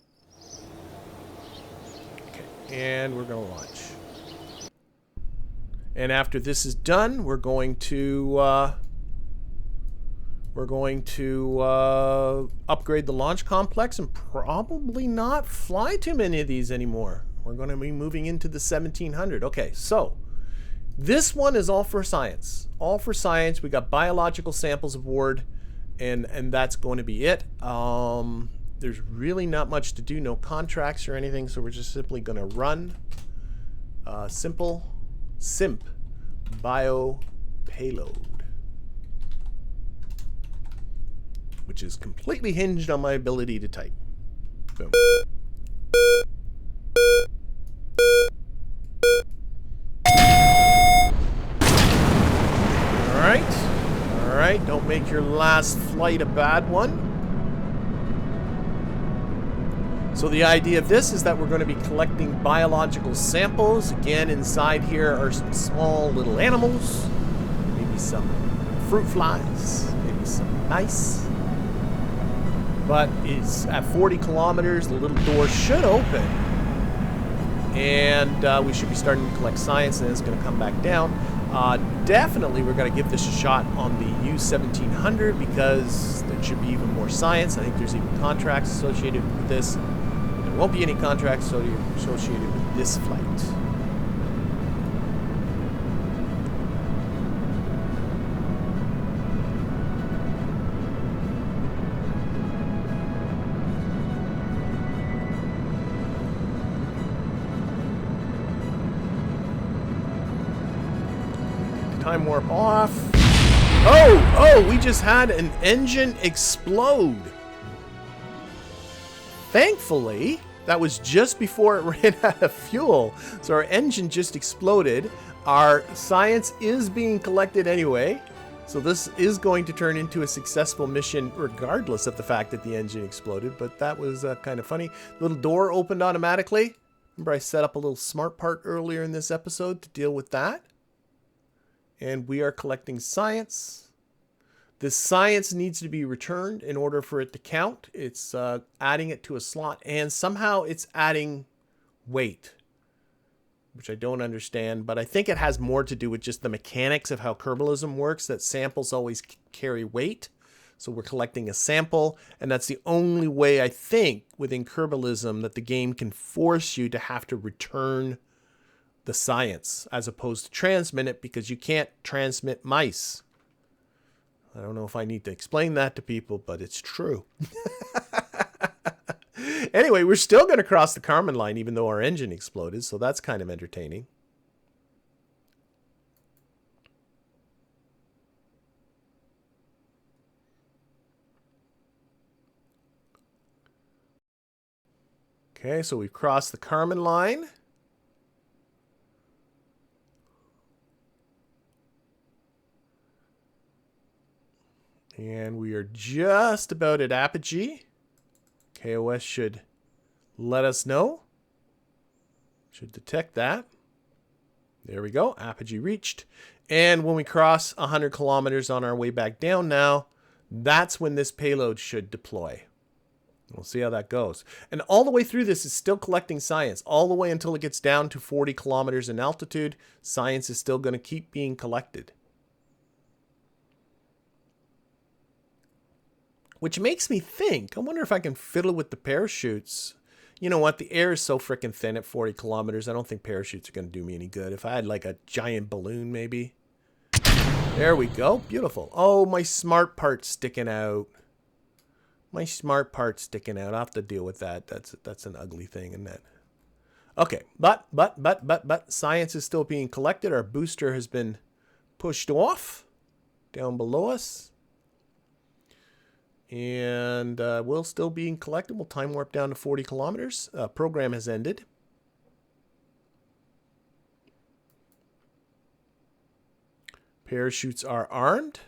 Okay, and we're gonna launch. And after this is done, we're going to upgrade the launch complex and probably not fly too many of these anymore. We're going to be moving into the 1700. Okay, so this one is all for science. All for science. We got biological samples aboard, and that's going to be it. There's really not much to do, no contracts or anything, so we're just simply going to run simp bio payload, which is completely hinged on my ability to type. Boom. All right, don't make your last flight a bad one. So the idea of this is that we're going to be collecting biological samples. Again, inside here are some small little animals, maybe some fruit flies, maybe some mice. But it's at 40 kilometers, the little door should open. And we should be starting to collect science, and it's going to come back down. Definitely we're going to give this a shot on the U1700 because there should be even more science. I think there's even contracts associated with this. There won't be any contracts associated with this flight. Time warp off. Oh, we just had an engine explode. Thankfully, that was just before it ran out of fuel. So our engine just exploded. Our science is being collected anyway. So this is going to turn into a successful mission regardless of the fact that the engine exploded. But that was kind of funny. Little door opened automatically. Remember I set up a little smart part earlier in this episode to deal with that. And we are collecting science. This science needs to be returned in order for it to count. It's adding it to a slot, and somehow it's adding weight. which I don't understand, but I think it has more to do with just the mechanics of how Kerbalism works, that samples always carry weight. So we're collecting a sample, and that's the only way I think within Kerbalism that the game can force you to have to return the science as opposed to transmit it, because you can't transmit mice. I don't know if I need to explain that to people, but it's true. Anyway, we're still going to cross the Kármán line even though our engine exploded, so that's kind of entertaining. Okay, so we've crossed the Kármán line. And we are just about at apogee. KOS should let us know. Should detect that. There we go. Apogee reached. And when we cross 100 kilometers on our way back down now, that's when this payload should deploy. We'll see how that goes. And all the way through this is still collecting science. All the way until it gets down to 40 kilometers in altitude, science is still going to keep being collected. Which makes me think, I wonder if I can fiddle with the parachutes. You know what? The air is so freaking thin at 40 kilometers. I don't think parachutes are going to do me any good. If I had like a giant balloon, maybe. There we go. Beautiful. Oh, my smart part's sticking out. My smart part's sticking out. I'll have to deal with that. That's an ugly thing, isn't it? Okay. But, science is still being collected. Our booster has been pushed off down below us. And we'll still being collected. We'll time warp down to 40 kilometers. Program has ended. Parachutes are armed.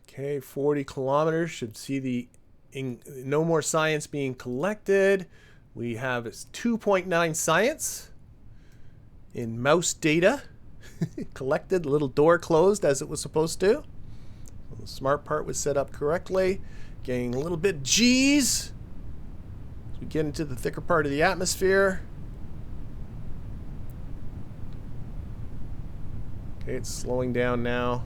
Okay, 40 kilometers should see the no more science being collected. We have 2.9 science in mouse data collected. Little door closed as it was supposed to. The smart part was set up correctly. Getting a little bit G's as we get into the thicker part of the atmosphere. Okay, it's slowing down now.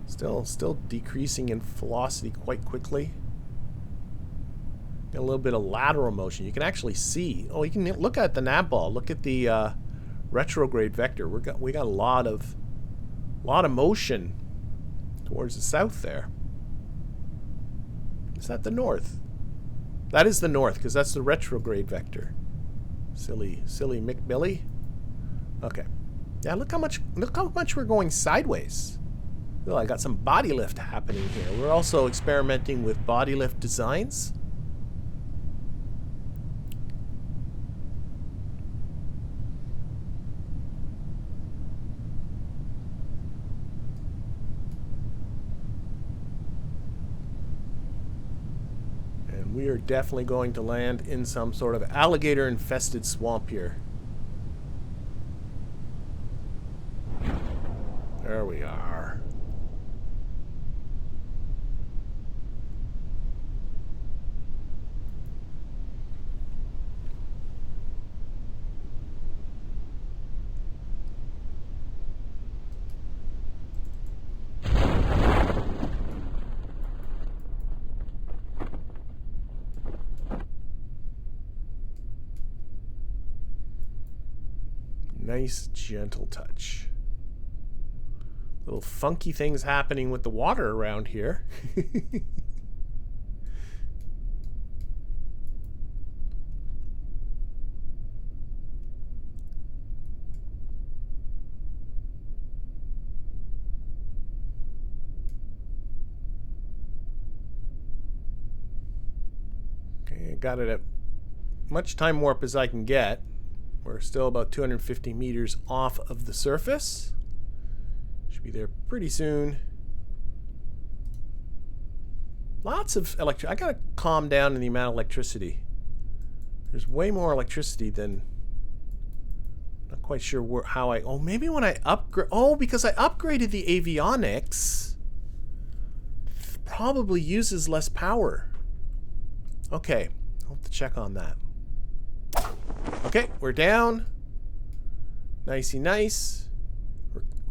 Still decreasing in velocity quite quickly. Got a little bit of lateral motion. You can actually see. Oh, you can look at the nav ball. Look at the retrograde vector. We got a lot of motion towards the south there. Is that the north? That is the north, because that's the retrograde vector. Silly McBilly. Okay. Yeah, look how much we're going sideways. Well, I got some body lift happening here. We're also experimenting with body lift designs. And we are definitely going to land in some sort of alligator-infested swamp here. There we are. Nice, gentle touch. Little funky things happening with the water around here. Okay, I got it at much time warp as I can get. We're still about 250 meters off of the surface. Should be there pretty soon. Lots of electricity. I gotta calm down in the amount of electricity. There's way more electricity than Not quite sure how I... Oh, maybe when I upgrade... Oh, because I upgraded the avionics. Probably uses less power. Okay. I'll have to check on that. Okay, we're down. Nicey nice.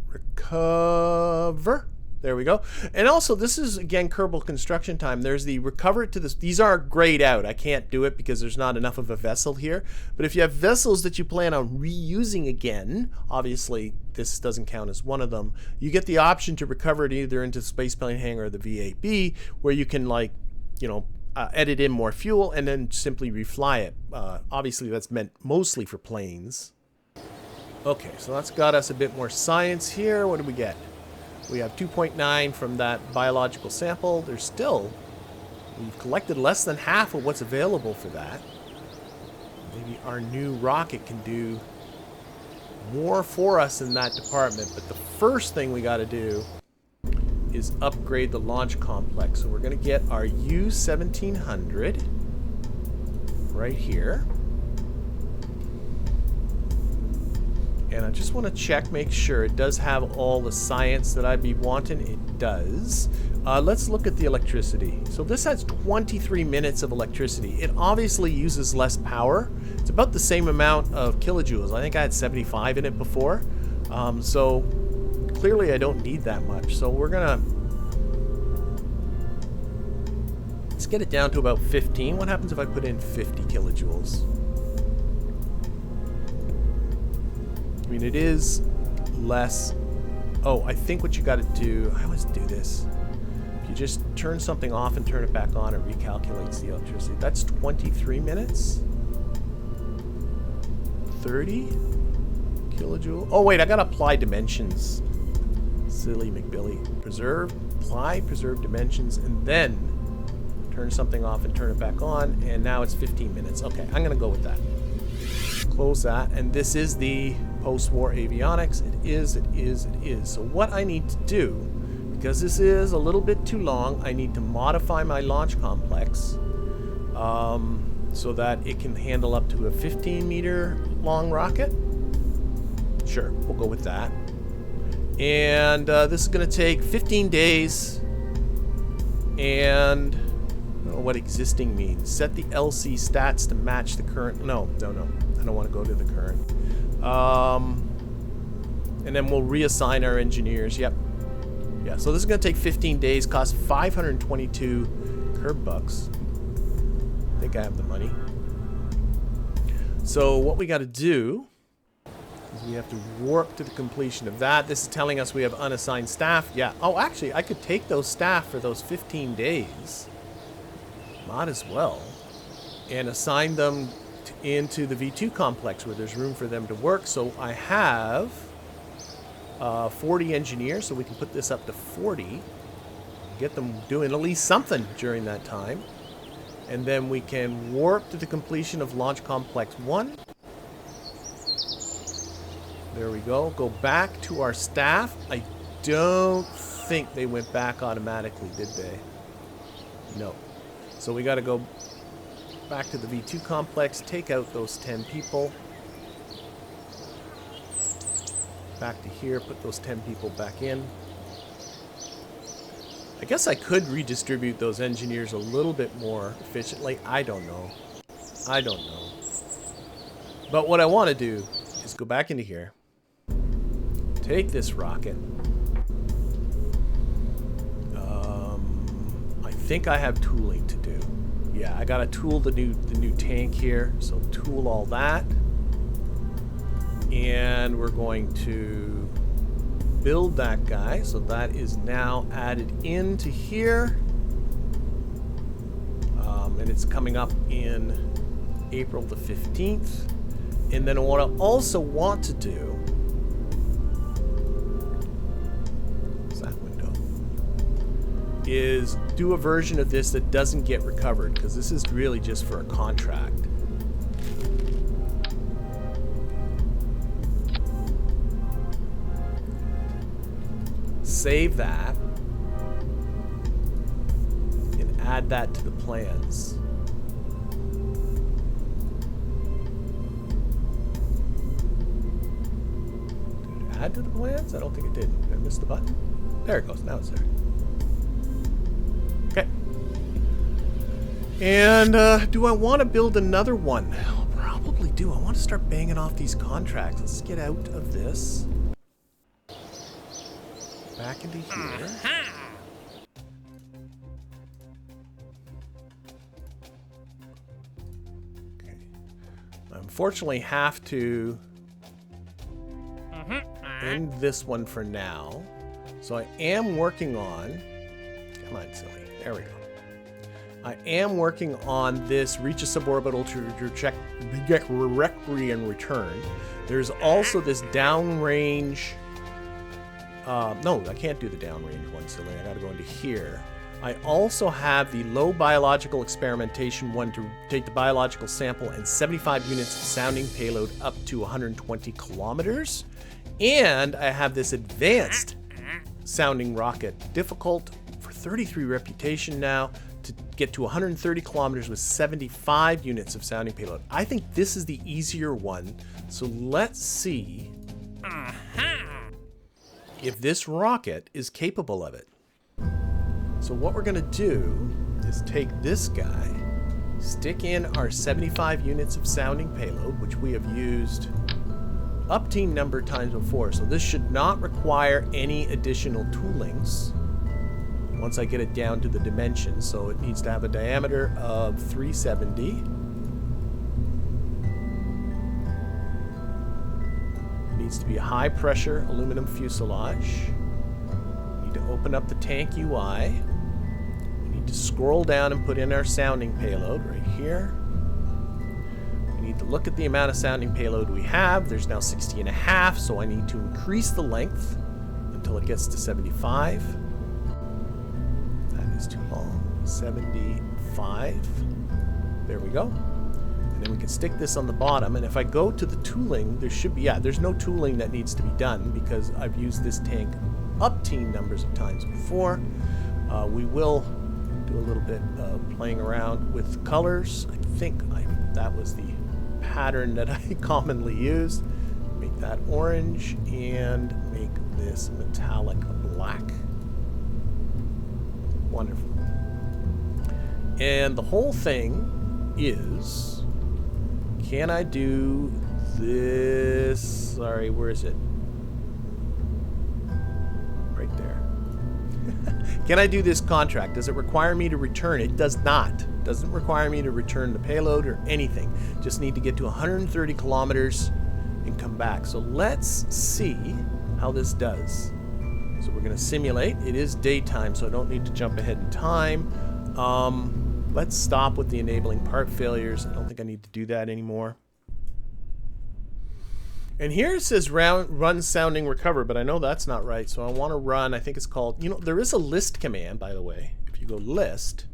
Recover. There we go. And also, this is, again, Kerbal construction time. There's the recover to this. These are grayed out. I can't do it because there's not enough of a vessel here. But if you have vessels that you plan on reusing again, obviously, this doesn't count as one of them, you get the option to recover it either into the spaceplane hangar or the VAB, where you can, like, you know, edit in more fuel and then simply refly it. Obviously, that's meant mostly for planes. Okay, so that's got us a bit more science here. What do we get? We have 2.9 from that biological sample. There's still, we've collected less than half of what's available for that. Maybe our new rocket can do more for us in that department. But the first thing we got to do is upgrade the launch complex. So we're going to get our U-1700 right here. And I just want to check, make sure it does have all the science that I'd be wanting. It does. Let's look at the electricity. So this has 23 minutes of electricity. It obviously uses less power. It's about the same amount of kilojoules. I think I had 75 in it before. So clearly I don't need that much. So we're gonna... Let's get it down to about 15. What happens if I put in 50 kilojoules? I mean, it is less. Oh, I think what you got to do, I always do this. If you just turn something off and turn it back on, it recalculates the electricity. That's 23 minutes. 30 kilojoule. Oh, wait, I got to apply dimensions. Silly McBilly. Preserve, apply, preserve dimensions, and then turn something off and turn it back on. And now it's 15 minutes. Okay, I'm going to go with that. Close that. And this is the post-war avionics. It is. So what I need to do, because this is a little bit too long, I need to modify my launch complex so that it can handle up to a 15-meter long rocket. Sure, we'll go with that. And this is going to take 15 days. And I don't know what existing means. Set the LC stats to match the current. No. I don't want to go to the current. And then we'll reassign our engineers. Yep. Yeah, so this is going to take 15 days, cost 522 curb bucks. I think I have the money. So what we got to do is we have to warp to the completion of that. This is telling us we have unassigned staff. Yeah. Oh, actually, I could take those staff for those 15 days. Might as well. And assign them into the V2 complex where there's room for them to work. So I have 40 engineers, so we can put this up to 40. Get them doing at least something during that time. And then we can warp to the completion of Launch Complex 1. There we go. Go back to our staff. I don't think they went back automatically, did they? No. So we got to go back to the V2 complex, take out those 10 people. Back to here, put those 10 people back in. I guess I could redistribute those engineers a little bit more efficiently. I don't know. But what I want to do is go back into here, take this rocket. I think I have tooling to do. Yeah, I gotta tool the new tank here. So tool all that. And we're going to build that guy. So that is now added into here. And it's coming up in April the 15th. And then what I also want to do is that window. Is do a version of this that doesn't get recovered, because this is really just for a contract. Save that and add that to the plans. add to the plans? I don't think it did. Did I miss the button? There it goes. Now it's there. Okay. And do I want to build another one? I'll probably do. I want to start banging off these contracts. Let's get out of this. Back into here. Okay. I unfortunately have to end this one for now. So I am working on... Come on, silly. There we go. I am working on this reach a suborbital to check directly and return. There's also this downrange... no, I can't do the downrange one, silly. I gotta go into here. I also have the low biological experimentation one to take the biological sample and 75 units of sounding payload up to 120 kilometers. And I have this advanced sounding rocket, difficult for 33 reputation now, to get to 130 kilometers with 75 units of sounding payload. I think this is the easier one. So let's see if this rocket is capable of it. So what we're gonna do is take this guy, stick in our 75 units of sounding payload, which we have used up-teen number times before. So this should not require any additional toolings once I get it down to the dimensions. So it needs to have a diameter of 370. It needs to be a high-pressure aluminum fuselage. We need to open up the tank UI. We need to scroll down and put in our sounding payload right here. We need to look at the amount of sounding payload we have. There's now 60 and a half, so I need to increase the length until it gets to 75. That is too long. 75. There we go. And then we can stick this on the bottom. And if I go to the tooling, there should be, yeah, there's no tooling that needs to be done because I've used this tank up-teen numbers of times before. We will do a little bit of playing around with colors. I think that was the pattern that I commonly use. Make that orange and make this metallic black. Wonderful. And the whole thing is, can I do this? Sorry, where is it? Right there. Can I do this contract? Does it require me to return? It does not. It doesn't require me to return the payload or anything. Just need to get to 130 kilometers and come back. So let's see how this does. So we're going to simulate. It is daytime, so I don't need to jump ahead in time. Let's stop with the enabling part failures. I don't think I need to do that anymore. And here it says run sounding recover, but I know that's not right, so I want to run, I think it's called, you know, there is a list command, by the way. If you go list,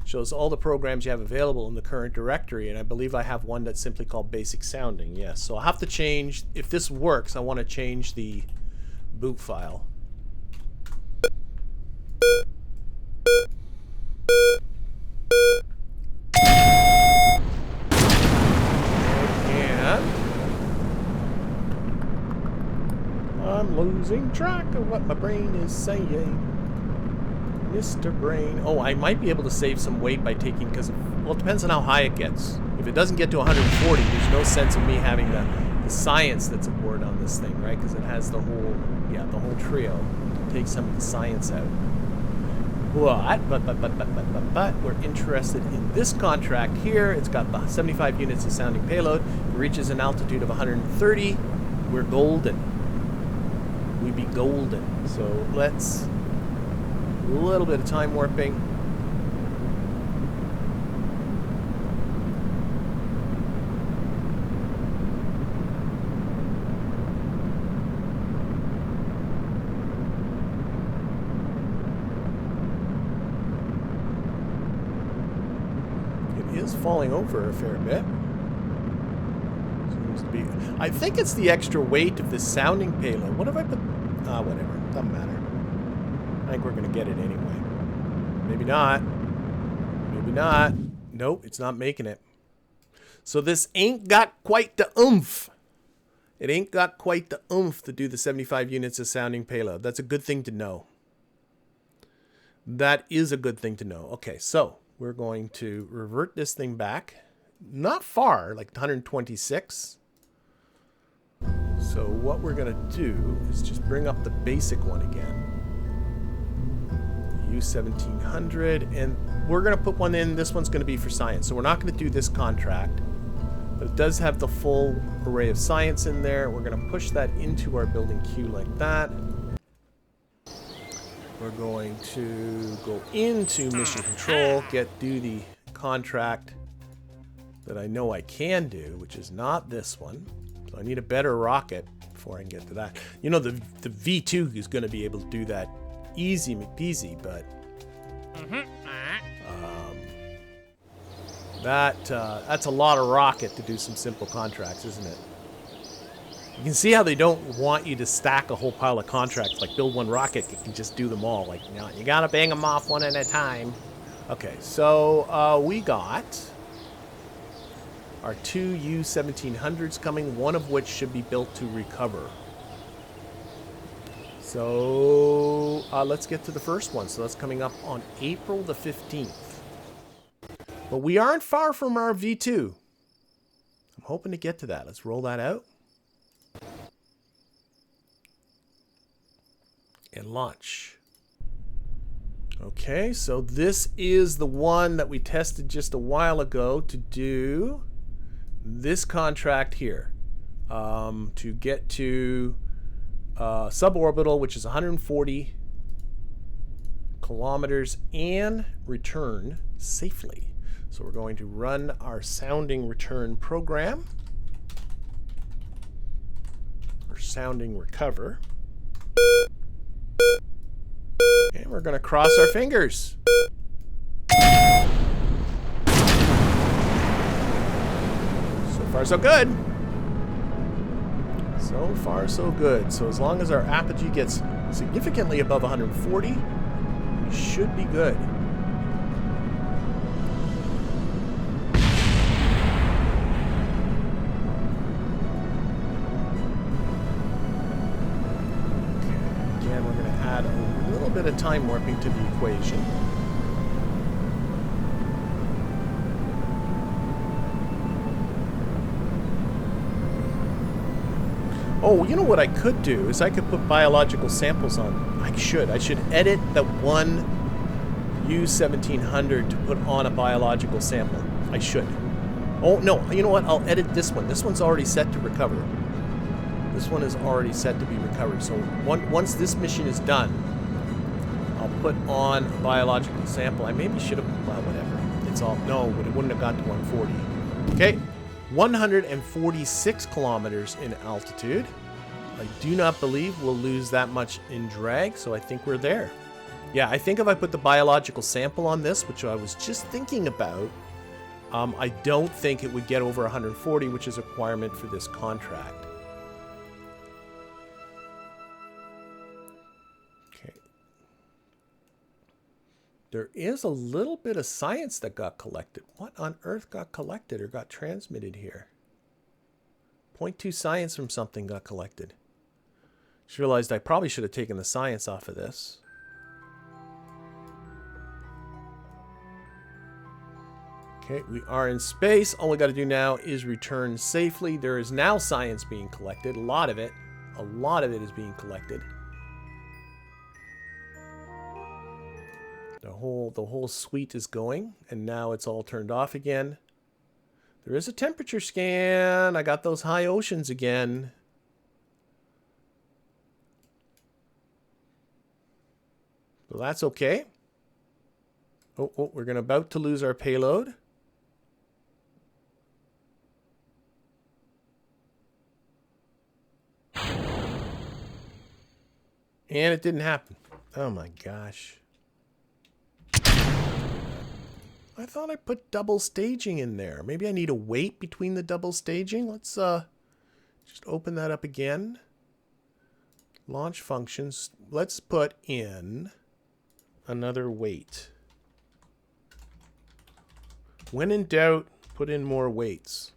shows all the programs you have available in the current directory, and I believe I have one that's simply called basic sounding, yes. So I'll have to change, if this works, I want to change the boot file. I'm losing track of what my brain is saying. Mr. Brain. Oh, I might be able to save some weight by taking, because, well, it depends on how high it gets. If it doesn't get to 140, there's no sense of me having the science that's aboard on this thing, right? Because it has the whole, yeah, the whole trio to take some of the science out. But we're interested in this contract here. It's got 75 units of sounding payload. It reaches an altitude of 130. We're golden. We be golden. So let's, a little bit of time warping. It is falling over a fair bit. Seems to be. I think it's the extra weight of this sounding payload. What have I put? Whatever. Doesn't matter. I think we're going to get it anyway. Maybe not. Maybe not. Nope, it's not making it. So this ain't got quite the oomph. It ain't got quite the oomph to do the 75 units of sounding payload. That's a good thing to know. That is a good thing to know. Okay, so we're going to revert this thing back. Not far, like 126. So what we're going to do is just bring up the basic one again. U1700. And we're going to put one in. This one's going to be for science. So we're not going to do this contract. But it does have the full array of science in there. We're going to push that into our building queue like that. We're going to go into mission control, do the contract that I know I can do, which is not this one. So I need a better rocket before I can get to that. You know, the V2 is going to be able to do that easy McPeasy, but that's a lot of rocket to do some simple contracts, isn't it? You can see how they don't want you to stack a whole pile of contracts, like build one rocket, you can just do them all. Like, no, you gotta bang them off one at a time. Okay, so we got our 2 U1700s coming, one of which should be built to recover. So let's get to the first one. So that's coming up on April the 15th. But we aren't far from our V2. I'm hoping to get to that. Let's roll that out. And launch. Okay, so this is the one that we tested just a while ago to do this contract here. To get to Suborbital, which is 140 kilometers, and return safely. So we're going to run our sounding return program. Or sounding recover. And we're going to cross our fingers. So far, so good. So far, so good. So as long as our apogee gets significantly above 140, we should be good. Again, we're going to add a little bit of time warping to the equation. Oh, you know what I could do is I could put biological samples on. I should edit the one U1700 to put on a biological sample. I should. Oh, no, you know what? I'll edit this one. This one's already set to recover. This one is already set to be recovered. So once this mission is done, I'll put on a biological sample. I maybe should have, well, whatever. It's all, no, but it wouldn't have got to 140. Okay. 146 kilometers in altitude. I do not believe we'll lose that much in drag, so I think we're there. Yeah, I think if I put the biological sample on this, which I was just thinking about, I don't think it would get over 140, which is a requirement for this contract. Okay. There is a little bit of science that got collected. What on earth got collected or got transmitted here? 0.2 science from something got collected. Just realized I probably should have taken the science off of this. Okay, we are in space. All we got to do now is return safely. There is now science being collected. A lot of it is being collected. The whole suite is going, and now it's all turned off again. There is a temperature scan. I got those high oceans again. So that's okay. Oh, we're about to lose our payload. And it didn't happen. Oh my gosh. I thought I put double staging in there. Maybe I need a wait between the double staging. Let's just open that up again. Launch functions. Let's put in another wait. When in doubt, put in more waits.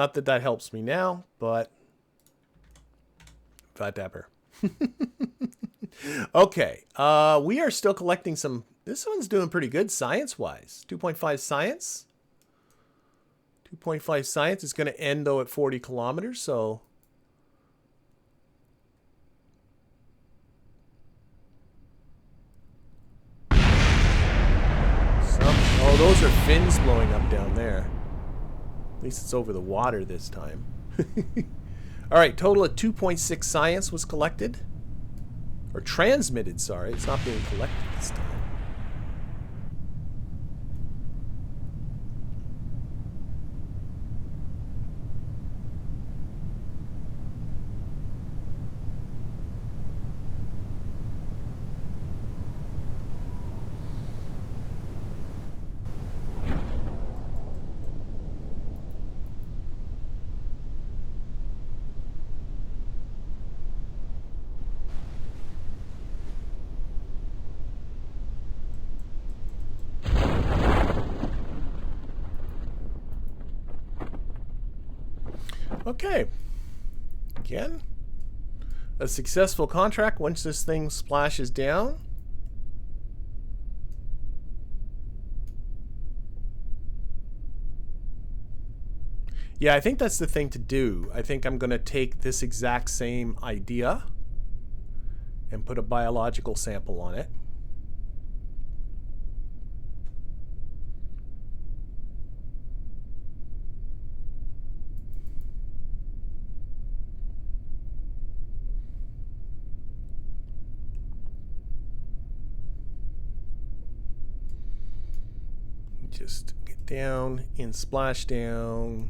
Not that that helps me now, but whatever. Okay, we are still collecting some. This one's doing pretty good science-wise. 2.5 science. 2.5 science is going to end, though, at 40 kilometers, so... Oh, those are fins blowing up down there. At least it's over the water this time. Alright, total of 2.6 science was collected. Or transmitted, sorry. It's not being collected this time. Okay. Again, a successful contract once this thing splashes down. Yeah, I think that's the thing to do. I think I'm going to take this exact same idea and put a biological sample on it. Just get down and splash down.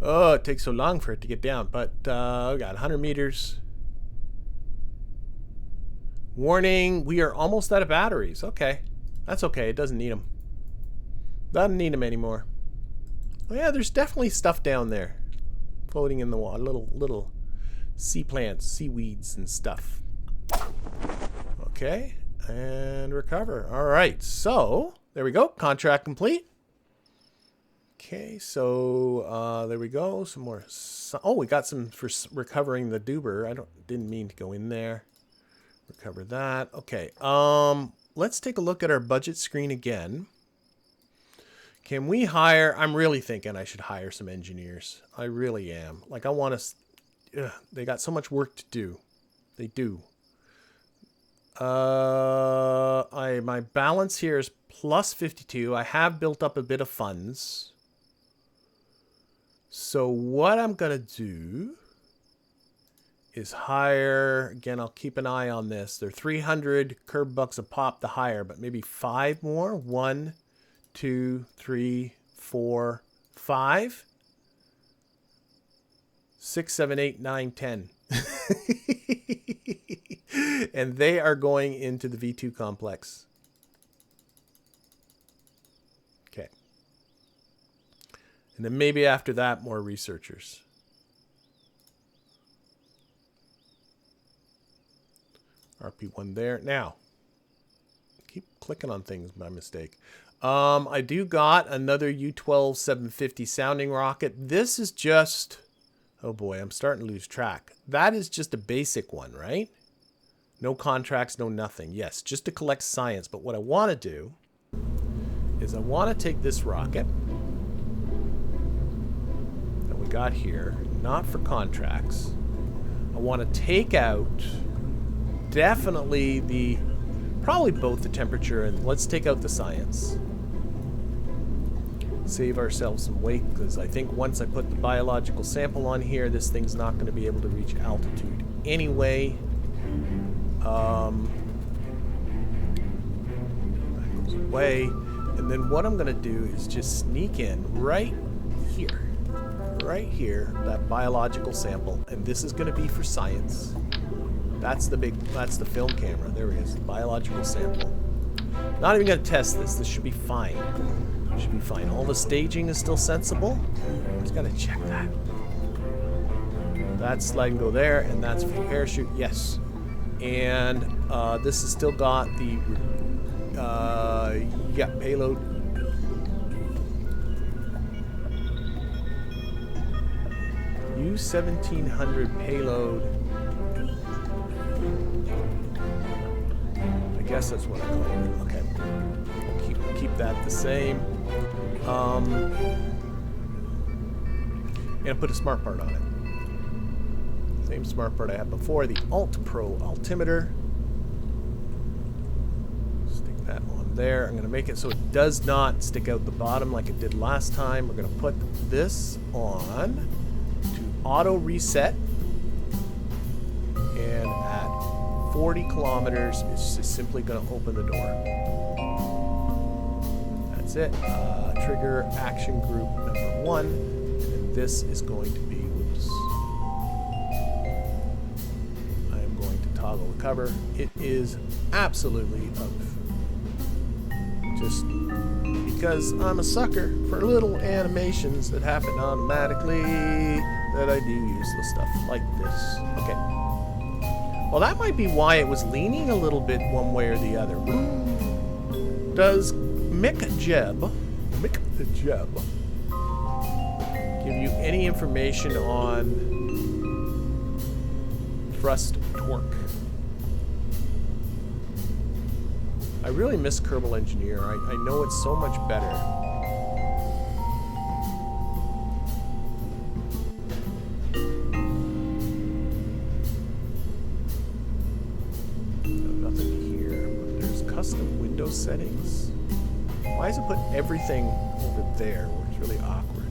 Oh, it takes so long for it to get down, but we got 100 meters. Warning, we are almost out of batteries. Okay, that's okay. It doesn't need them. Doesn't need them anymore. Oh, yeah, there's definitely stuff down there floating in the water. Little sea plants, seaweeds and stuff. Okay, and recover. All right, so there we go. Contract complete. Okay, so there we go. Some more. Oh, we got some for recovering the Duber. Didn't mean to go in there. Recover that. Okay. Let's take a look at our budget screen again. Can we hire? I'm really thinking I should hire some engineers. I really am. Like I want to. They got so much work to do. They do. My balance here is plus 52. I have built up a bit of funds. So what I'm going to do is hire, again, I'll keep an eye on this. They're 300 curb bucks a pop to hire, but maybe 5 more. 1, 2, 3, 4, 5, 6, 7, 8, 9, 10. And they are going into the V2 complex. Okay. And then maybe after that, more researchers. RP1 there. Now, keep clicking on things by mistake. I do got another U-12 750 sounding rocket. This is just... Oh boy, I'm starting to lose track. That is just a basic one, right? No contracts, no nothing. Yes, just to collect science. But what I want to do is I want to take this rocket that we got here, not for contracts. I want to take out definitely probably both the temperature and let's take out the science. Save ourselves some weight because I think once I put the biological sample on here, this thing's not going to be able to reach altitude anyway. That goes away. And then what I'm going to do is just sneak in right here, that biological sample. And this is going to be for science. That's the film camera. There it is, the biological sample. Not even going to test this. This should be fine. Should be fine. All the staging is still sensible. Just got to check that. That slide can go there, and that's for the parachute. Yes. And this has still got the payload U1700 payload. I guess that's what I call it. Okay. We'll keep that the same. And put a smart part on it. Same smart part I had before, the Alt Pro altimeter. Stick that on there. I'm going to make it so it does not stick out the bottom like it did last time. We're going to put this on to auto reset. And at 40 kilometers, it's just simply going to open the door. That's it. Trigger action group number 1. And this is going to be, whoops. I am going to toggle the cover. It is absolutely of just because I'm a sucker for little animations that happen automatically that I do useless stuff like this. Okay. Well, that might be why it was leaning a little bit one way or the other. Does Mick Jeb give you any information on thrust torque? I really miss Kerbal Engineer. I know it's so much better. Nothing here. There's custom window settings. Why is it put everything over there where it's really awkward?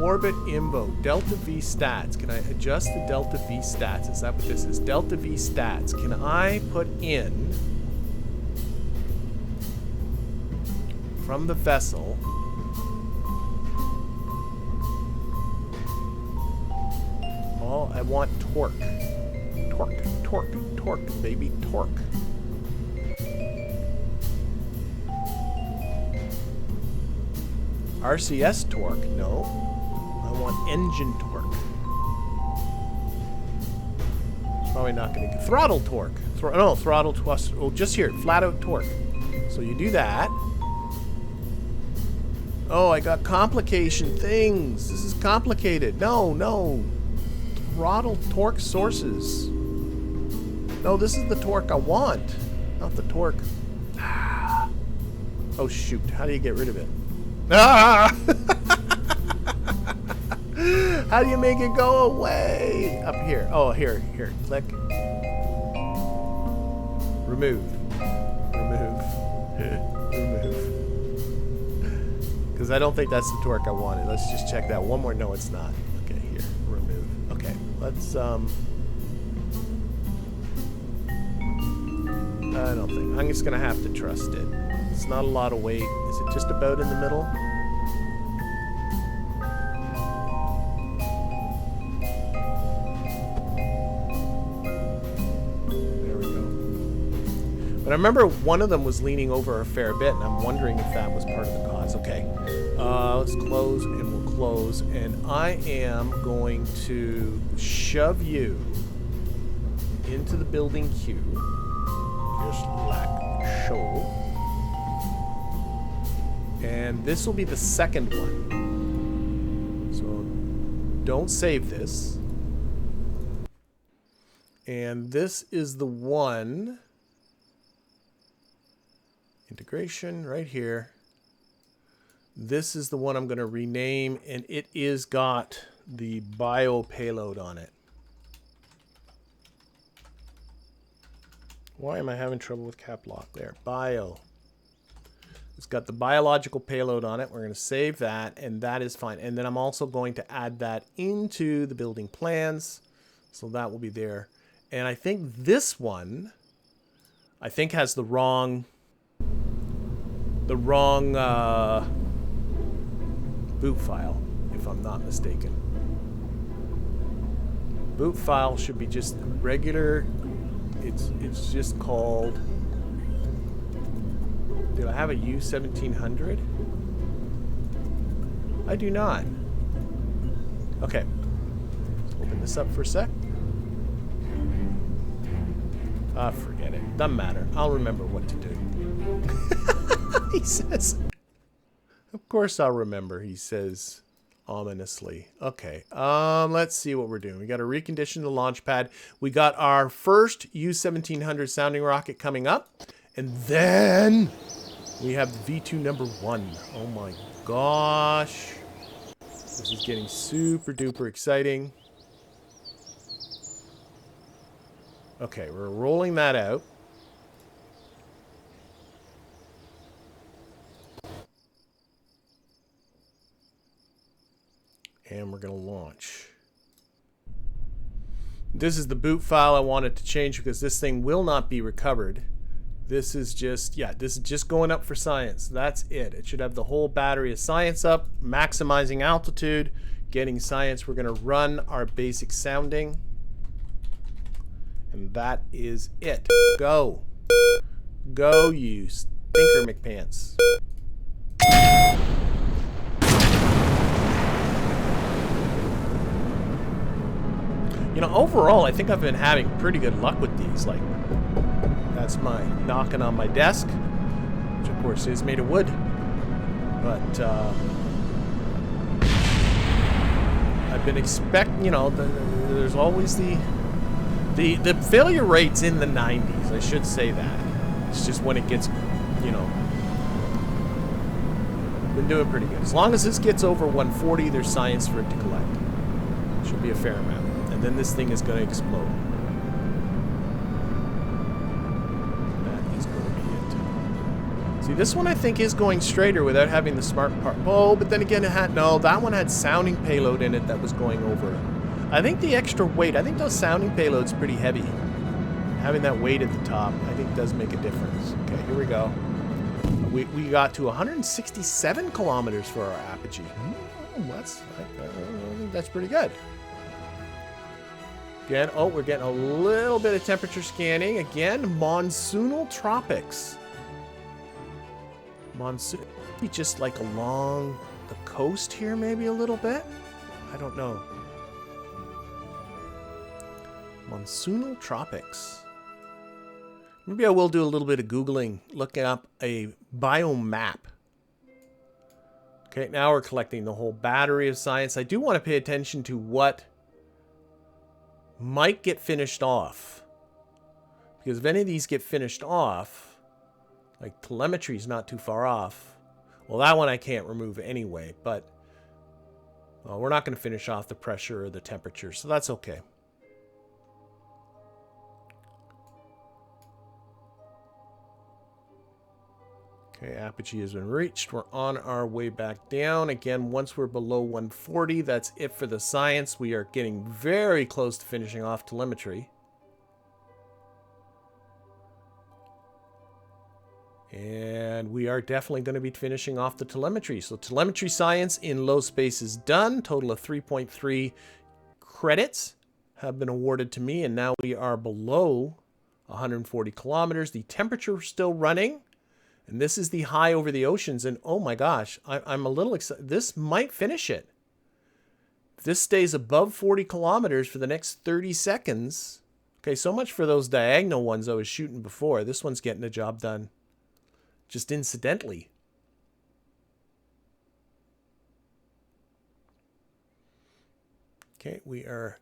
Orbit Imbo. Delta V stats. Can I adjust the Delta V stats? Is that what this is? Delta V stats. Can I put in from the vessel oh, I want torque. Torque, baby, torque. RCS torque, no. I want engine torque. It's probably not going to get throttle torque. No, throttle thrust. Oh, just here, flat out torque. So you do that. Oh, I got complication things. This is complicated. No. Throttle torque sources. No, this is the torque I want, not the torque. Oh shoot! How do you get rid of it? Ah! How do you make it go away? Up here. Oh, here. Click. Remove. Because I don't think that's the torque I wanted. Let's just check that one more. No, it's not. Okay, here. Remove. Okay, let's, I don't think. I'm just going to have to trust it. It's not a lot of weight. Is it just about in the middle? There we go. But I remember one of them was leaning over a fair bit, and I'm wondering if that was part of the cause. Okay. Let's close, and we'll close. And I am going to shove you into the building queue. Just like so. And this will be the second one. So don't save this. And this is the one. Integration right here. This is the one I'm going to rename, and it is got the bio payload on it. Why am I having trouble with cap lock there? Bio. It's got the biological payload on it. We're going to save that, and that is fine. And then I'm also going to add that into the building plans, so that will be there. And I think this one, has the wrong boot file, if I'm not mistaken. Boot file should be just regular. It's just called. Do I have a U1700? I do not. Okay. Let's open this up for a sec. Forget it. Doesn't matter. I'll remember what to do. He says. Of course I'll remember, he says. Ominously. Okay. Let's see what we're doing. We got to recondition the launch pad. We got our first U-1700 sounding rocket coming up. And then we have the V2 number 1. Oh my gosh. This is getting super duper exciting. Okay, we're rolling that out. And we're going to launch. This is the boot file I wanted to change because this thing will not be recovered. This is just, yeah, this is just going up for science. That's it. It should have the whole battery of science up, maximizing altitude, getting science. We're going to run our basic sounding. And that is it. Go. Go, you stinker McPants. You know, overall, I think I've been having pretty good luck with these. Like, that's my knocking on my desk, which of course is made of wood. But I've been expecting, you know, there's always the failure rate's in the 90s. I should say that. It's just when it gets, you know, been doing pretty good. As long as this gets over 140, there's science for it to collect. Should be a fair amount. And then this thing is going to explode. That is going to be it. See, this one I think is going straighter without having the smart part. Oh, but then again, it had, no, that one had sounding payload in it that was going over. I think the extra weight, I think those sounding payloads pretty heavy. Having that weight at the top, I think does make a difference. Okay, here we go. We got to 167 kilometers for our apogee. That's pretty good. Again, oh, we're getting a little bit of temperature scanning. Again, monsoonal tropics. Monsoon, just like along the coast here, maybe a little bit. I don't know. Monsoonal tropics. Maybe I will do a little bit of Googling, looking up a biome map. Okay, now we're collecting the whole battery of science. I do want to pay attention to what might get finished off. Because if any of these get finished off, like telemetry is not too far off. Well, that one I can't remove anyway, but well, we're not going to finish off the pressure or the temperature, so that's okay. Okay, apogee has been reached. We're on our way back down. Again, once we're below 140, that's it for the science. We are getting very close to finishing off telemetry. And we are definitely going to be finishing off the telemetry. So telemetry science in low space is done. Total of 3.3 credits have been awarded to me. And now we are below 140 kilometers. The temperature is still running. And this is the high over the oceans. And oh my gosh, I'm a little excited. This might finish it. If this stays above 40 kilometers for the next 30 seconds. Okay, so much for those diagonal ones I was shooting before. This one's getting the job done. Just incidentally. Okay, we are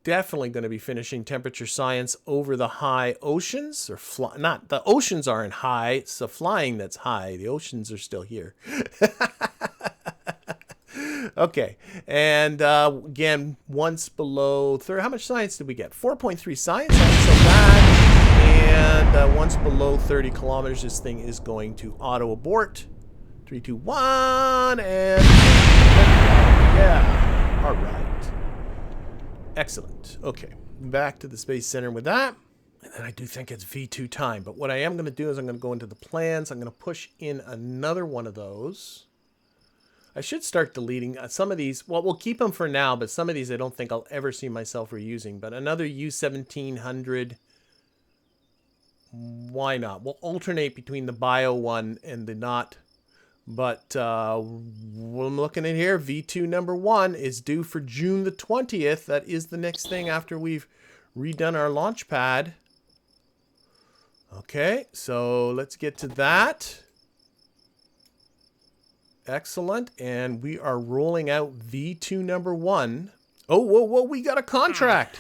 definitely going to be finishing temperature science over the high oceans, or not, the oceans aren't high, it's the flying that's high. The oceans are still here. Okay, and again, once below 30, how much science did we get? 4.3 science, not so bad. And once below 30 kilometers, this thing is going to auto abort. 3, 2, 1, and yeah, all right. Excellent. Okay, back to the Space Center with that. And then I do think it's V2 time. But what I am going to do is I'm going to go into the plans. I'm going to push in another one of those. I should start deleting some of these. Well, we'll keep them for now, but some of these I don't think I'll ever see myself reusing. But another U-1700, why not? We'll alternate between the bio one and the not. But what I'm looking at here, V2 number 1 is due for June the 20th. That is the next thing after we've redone our launch pad. Okay, so let's get to that. Excellent. And we are rolling out V2 number 1. Oh, whoa, whoa, we got a contract.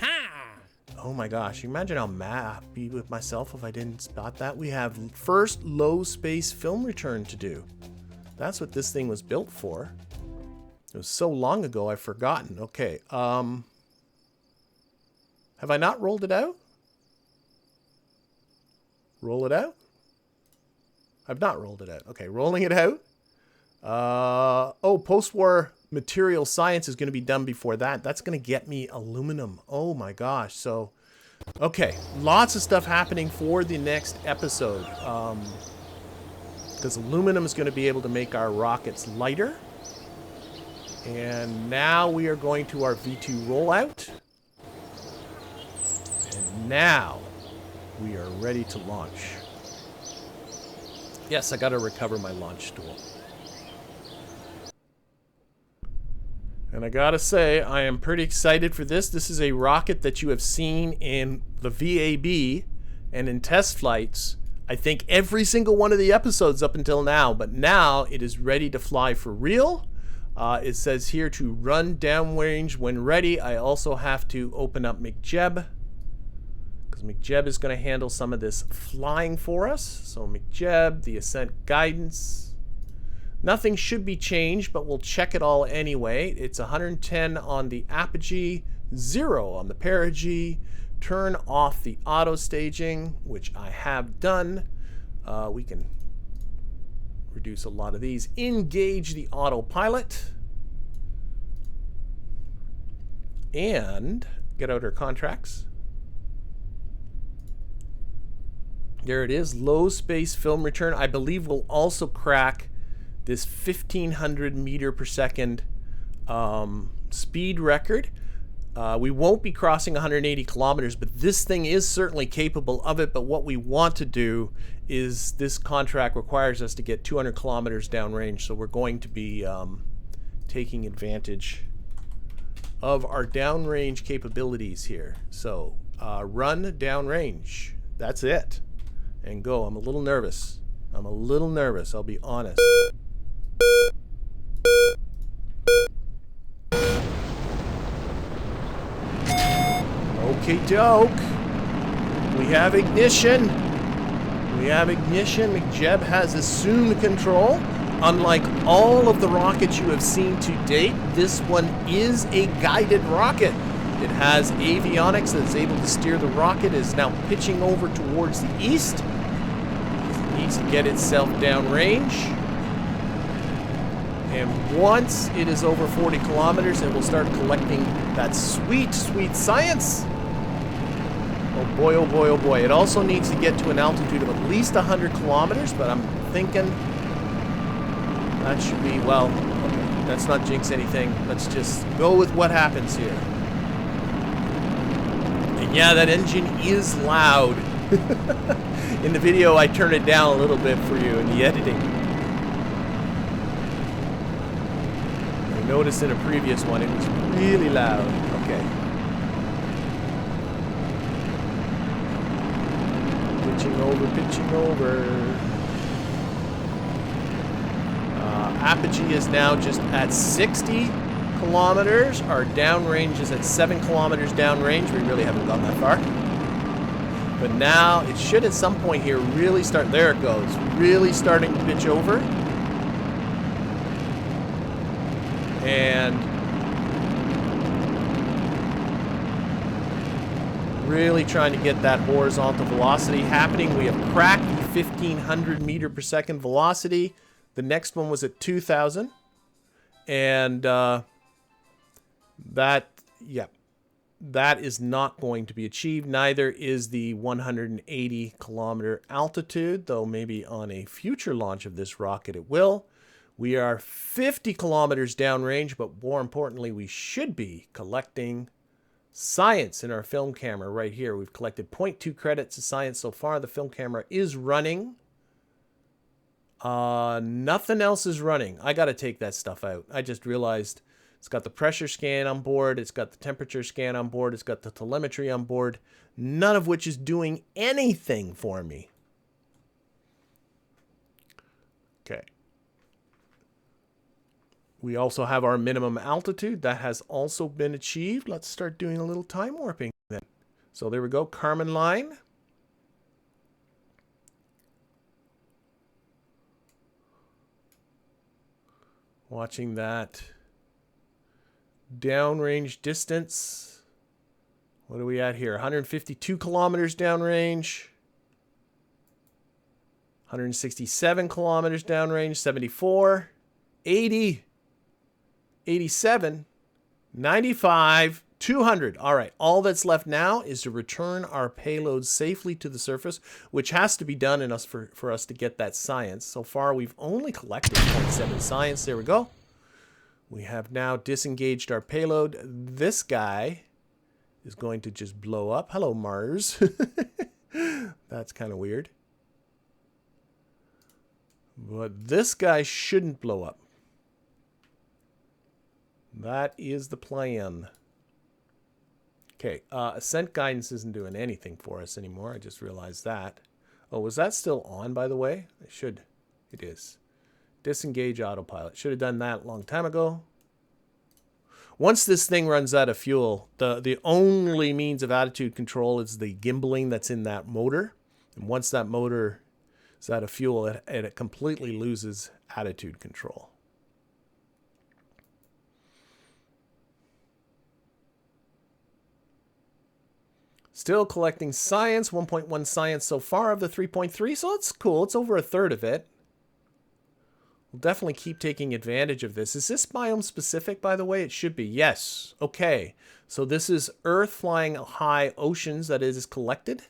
Oh my gosh, imagine how mad I'd be with myself if I didn't spot that. We have first low space film return to do. That's what this thing was built for. It was so long ago I've forgotten. Okay, have I not rolled it out? Roll it out? I've not rolled it out. Okay, rolling it out. Oh, post-war material science is going to be done before that. That's going to get me aluminum. Oh my gosh. So, okay, lots of stuff happening for the next episode. Because aluminum is going to be able to make our rockets lighter. And now we are going to our V2 rollout. And now we are ready to launch. Yes, I got to recover my launch tool. And I gotta say, I am pretty excited for this. This is a rocket that you have seen in the VAB and in test flights. I think every single one of the episodes up until now, but now it is ready to fly for real. It says here to run downrange when ready. I also have to open up McJeb, because McJeb is going to handle some of this flying for us. So McJeb, the ascent guidance. Nothing should be changed, but we'll check it all anyway. It's 110 on the apogee, 0 on the perigee. Turn off the auto staging, which I have done. We can reduce a lot of these. Engage the autopilot. And get out our contracts. There it is, low space film return. I believe we'll also crack this 1500 meter per second speed record. We won't be crossing 180 kilometers, but this thing is certainly capable of it. But what we want to do is, this contract requires us to get 200 kilometers downrange, so we're going to be taking advantage of our downrange capabilities here. So run downrange. That's it. And go. I'm a little nervous. I'll be honest. Okay, doke. We have ignition. McJeb has assumed control. Unlike all of the rockets you have seen to date, this one is a guided rocket. It has avionics that is able to steer the rocket. It is now pitching over towards the east. It needs to get itself downrange. And once it is over 40 kilometers, it will start collecting that sweet, sweet science. Oh boy, oh boy, oh boy. It also needs to get to an altitude of at least 100 kilometers, but I'm thinking that should be, well, okay, let's not jinx anything. Let's just go with what happens here. And yeah, that engine is loud. In the video, I turn it down a little bit for you in the editing. I noticed in a previous one, it was really loud. Okay. Pitching over. Apogee is now just at 60 kilometers. Our downrange is at 7 kilometers downrange. We really haven't gone that far. But now it should at some point here really start. There it goes. Really starting to pitch over. And really trying to get that horizontal velocity happening. We have cracked the 1500 meter per second velocity. The next one was at 2000. And that is not going to be achieved. Neither is the 180 kilometer altitude, though maybe on a future launch of this rocket it will. We are 50 kilometers downrange, but more importantly, we should be collecting science in our film camera right here. We've collected 0.2 credits of science so far. The film camera is running. Nothing else is running. I got to take that stuff out. I just realized it's got the pressure scan on board. It's got the temperature scan on board. It's got the telemetry on board. None of which is doing anything for me. Okay. We also have our minimum altitude. That has also been achieved. Let's start doing a little time warping then. So there we go, Kármán line. Watching that downrange distance. What are we at here? 152 kilometers downrange. 167 kilometers downrange. 74. 80. 87. 95. 200. All right. All that's left now is to return our payload safely to the surface, which has to be done in us for us to get that science. So far, we've only collected 0.7 science. There we go. We have now disengaged our payload. This guy is going to just blow up. Hello, Mars. That's kind of weird. But this guy shouldn't blow up. That is the plan. Okay, ascent guidance isn't doing anything for us anymore. I just realized that. Oh, was that still on, by the way? It should. It is. Disengage autopilot. Should have done that a long time ago. Once this thing runs out of fuel, the only means of attitude control is the gimbaling that's in that motor. And once that motor is out of fuel, it completely loses attitude control. Still collecting science, 1.1 science so far of the 3.3, so it's cool. It's over a third of it. We'll definitely keep taking advantage of this. Is this biome specific, by the way? It should be. Yes. Okay. So this is Earth flying high oceans that is collected.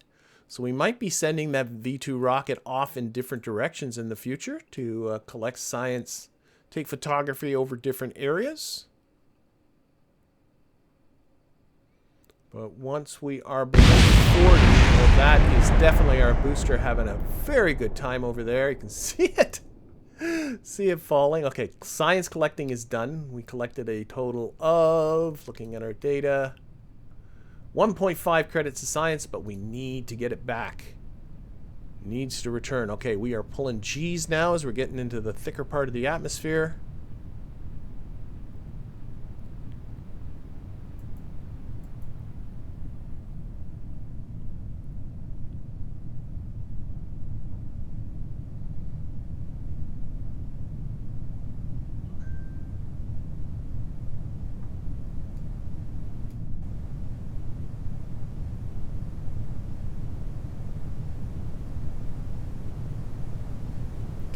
So we might be sending that V2 rocket off in different directions in the future to collect science, take photography over different areas. But once we are below 40, well, that is definitely our booster having a very good time over there. You can see it. See it falling. Okay, science collecting is done. We collected a total of, looking at our data, 1.5 credits of science, but we need to get it back. Needs to return. Okay, we are pulling G's now as we're getting into the thicker part of the atmosphere.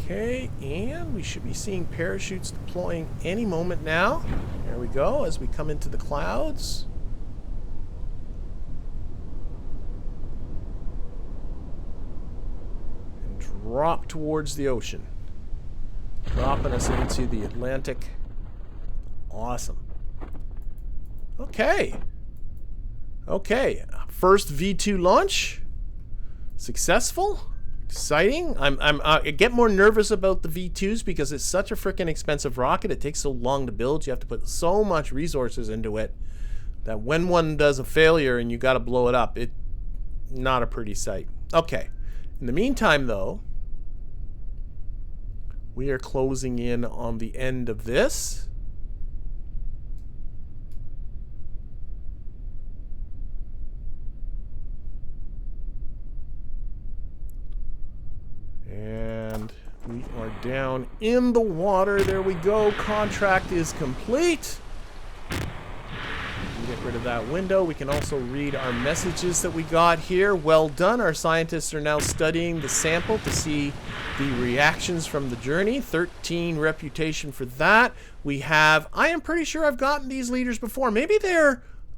Okay, and we should be seeing parachutes deploying any moment now. There we go, as we come into the clouds. And drop towards the ocean. Dropping us into the Atlantic. Awesome. Okay. Okay, first V2 launch. Successful. Exciting. I get more nervous about the V2s because it's such a freaking expensive rocket. It takes so long to build. You have to put so much resources into it that when one does a failure and you got to blow it up, it's not a pretty sight. Okay. In the meantime, though, we are closing in on the end of this. And we are down in the water. There we go. Contract is complete. Get rid of that window. We can also read our messages that we got here. Well done. Our scientists are now studying the sample to see the reactions from the journey. 13 reputation for that. We have, I am pretty sure I've gotten these leaders before. Maybe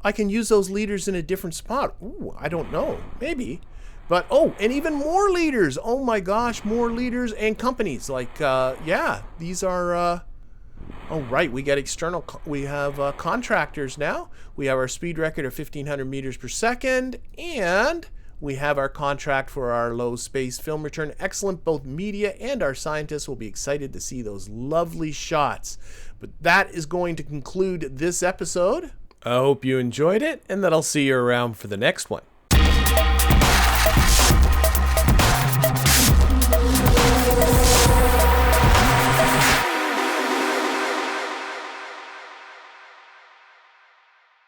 I can use those leaders in a different spot. Ooh, I don't know. Maybe. But, oh, and even more leaders. Oh my gosh, more leaders and companies. Like, yeah, these are, oh, right, we get external, we have contractors now. We have our speed record of 1,500 meters per second, and we have our contract for our low space film return. Excellent, both media and our scientists will be excited to see those lovely shots. But that is going to conclude this episode. I hope you enjoyed it, and that I'll see you around for the next one.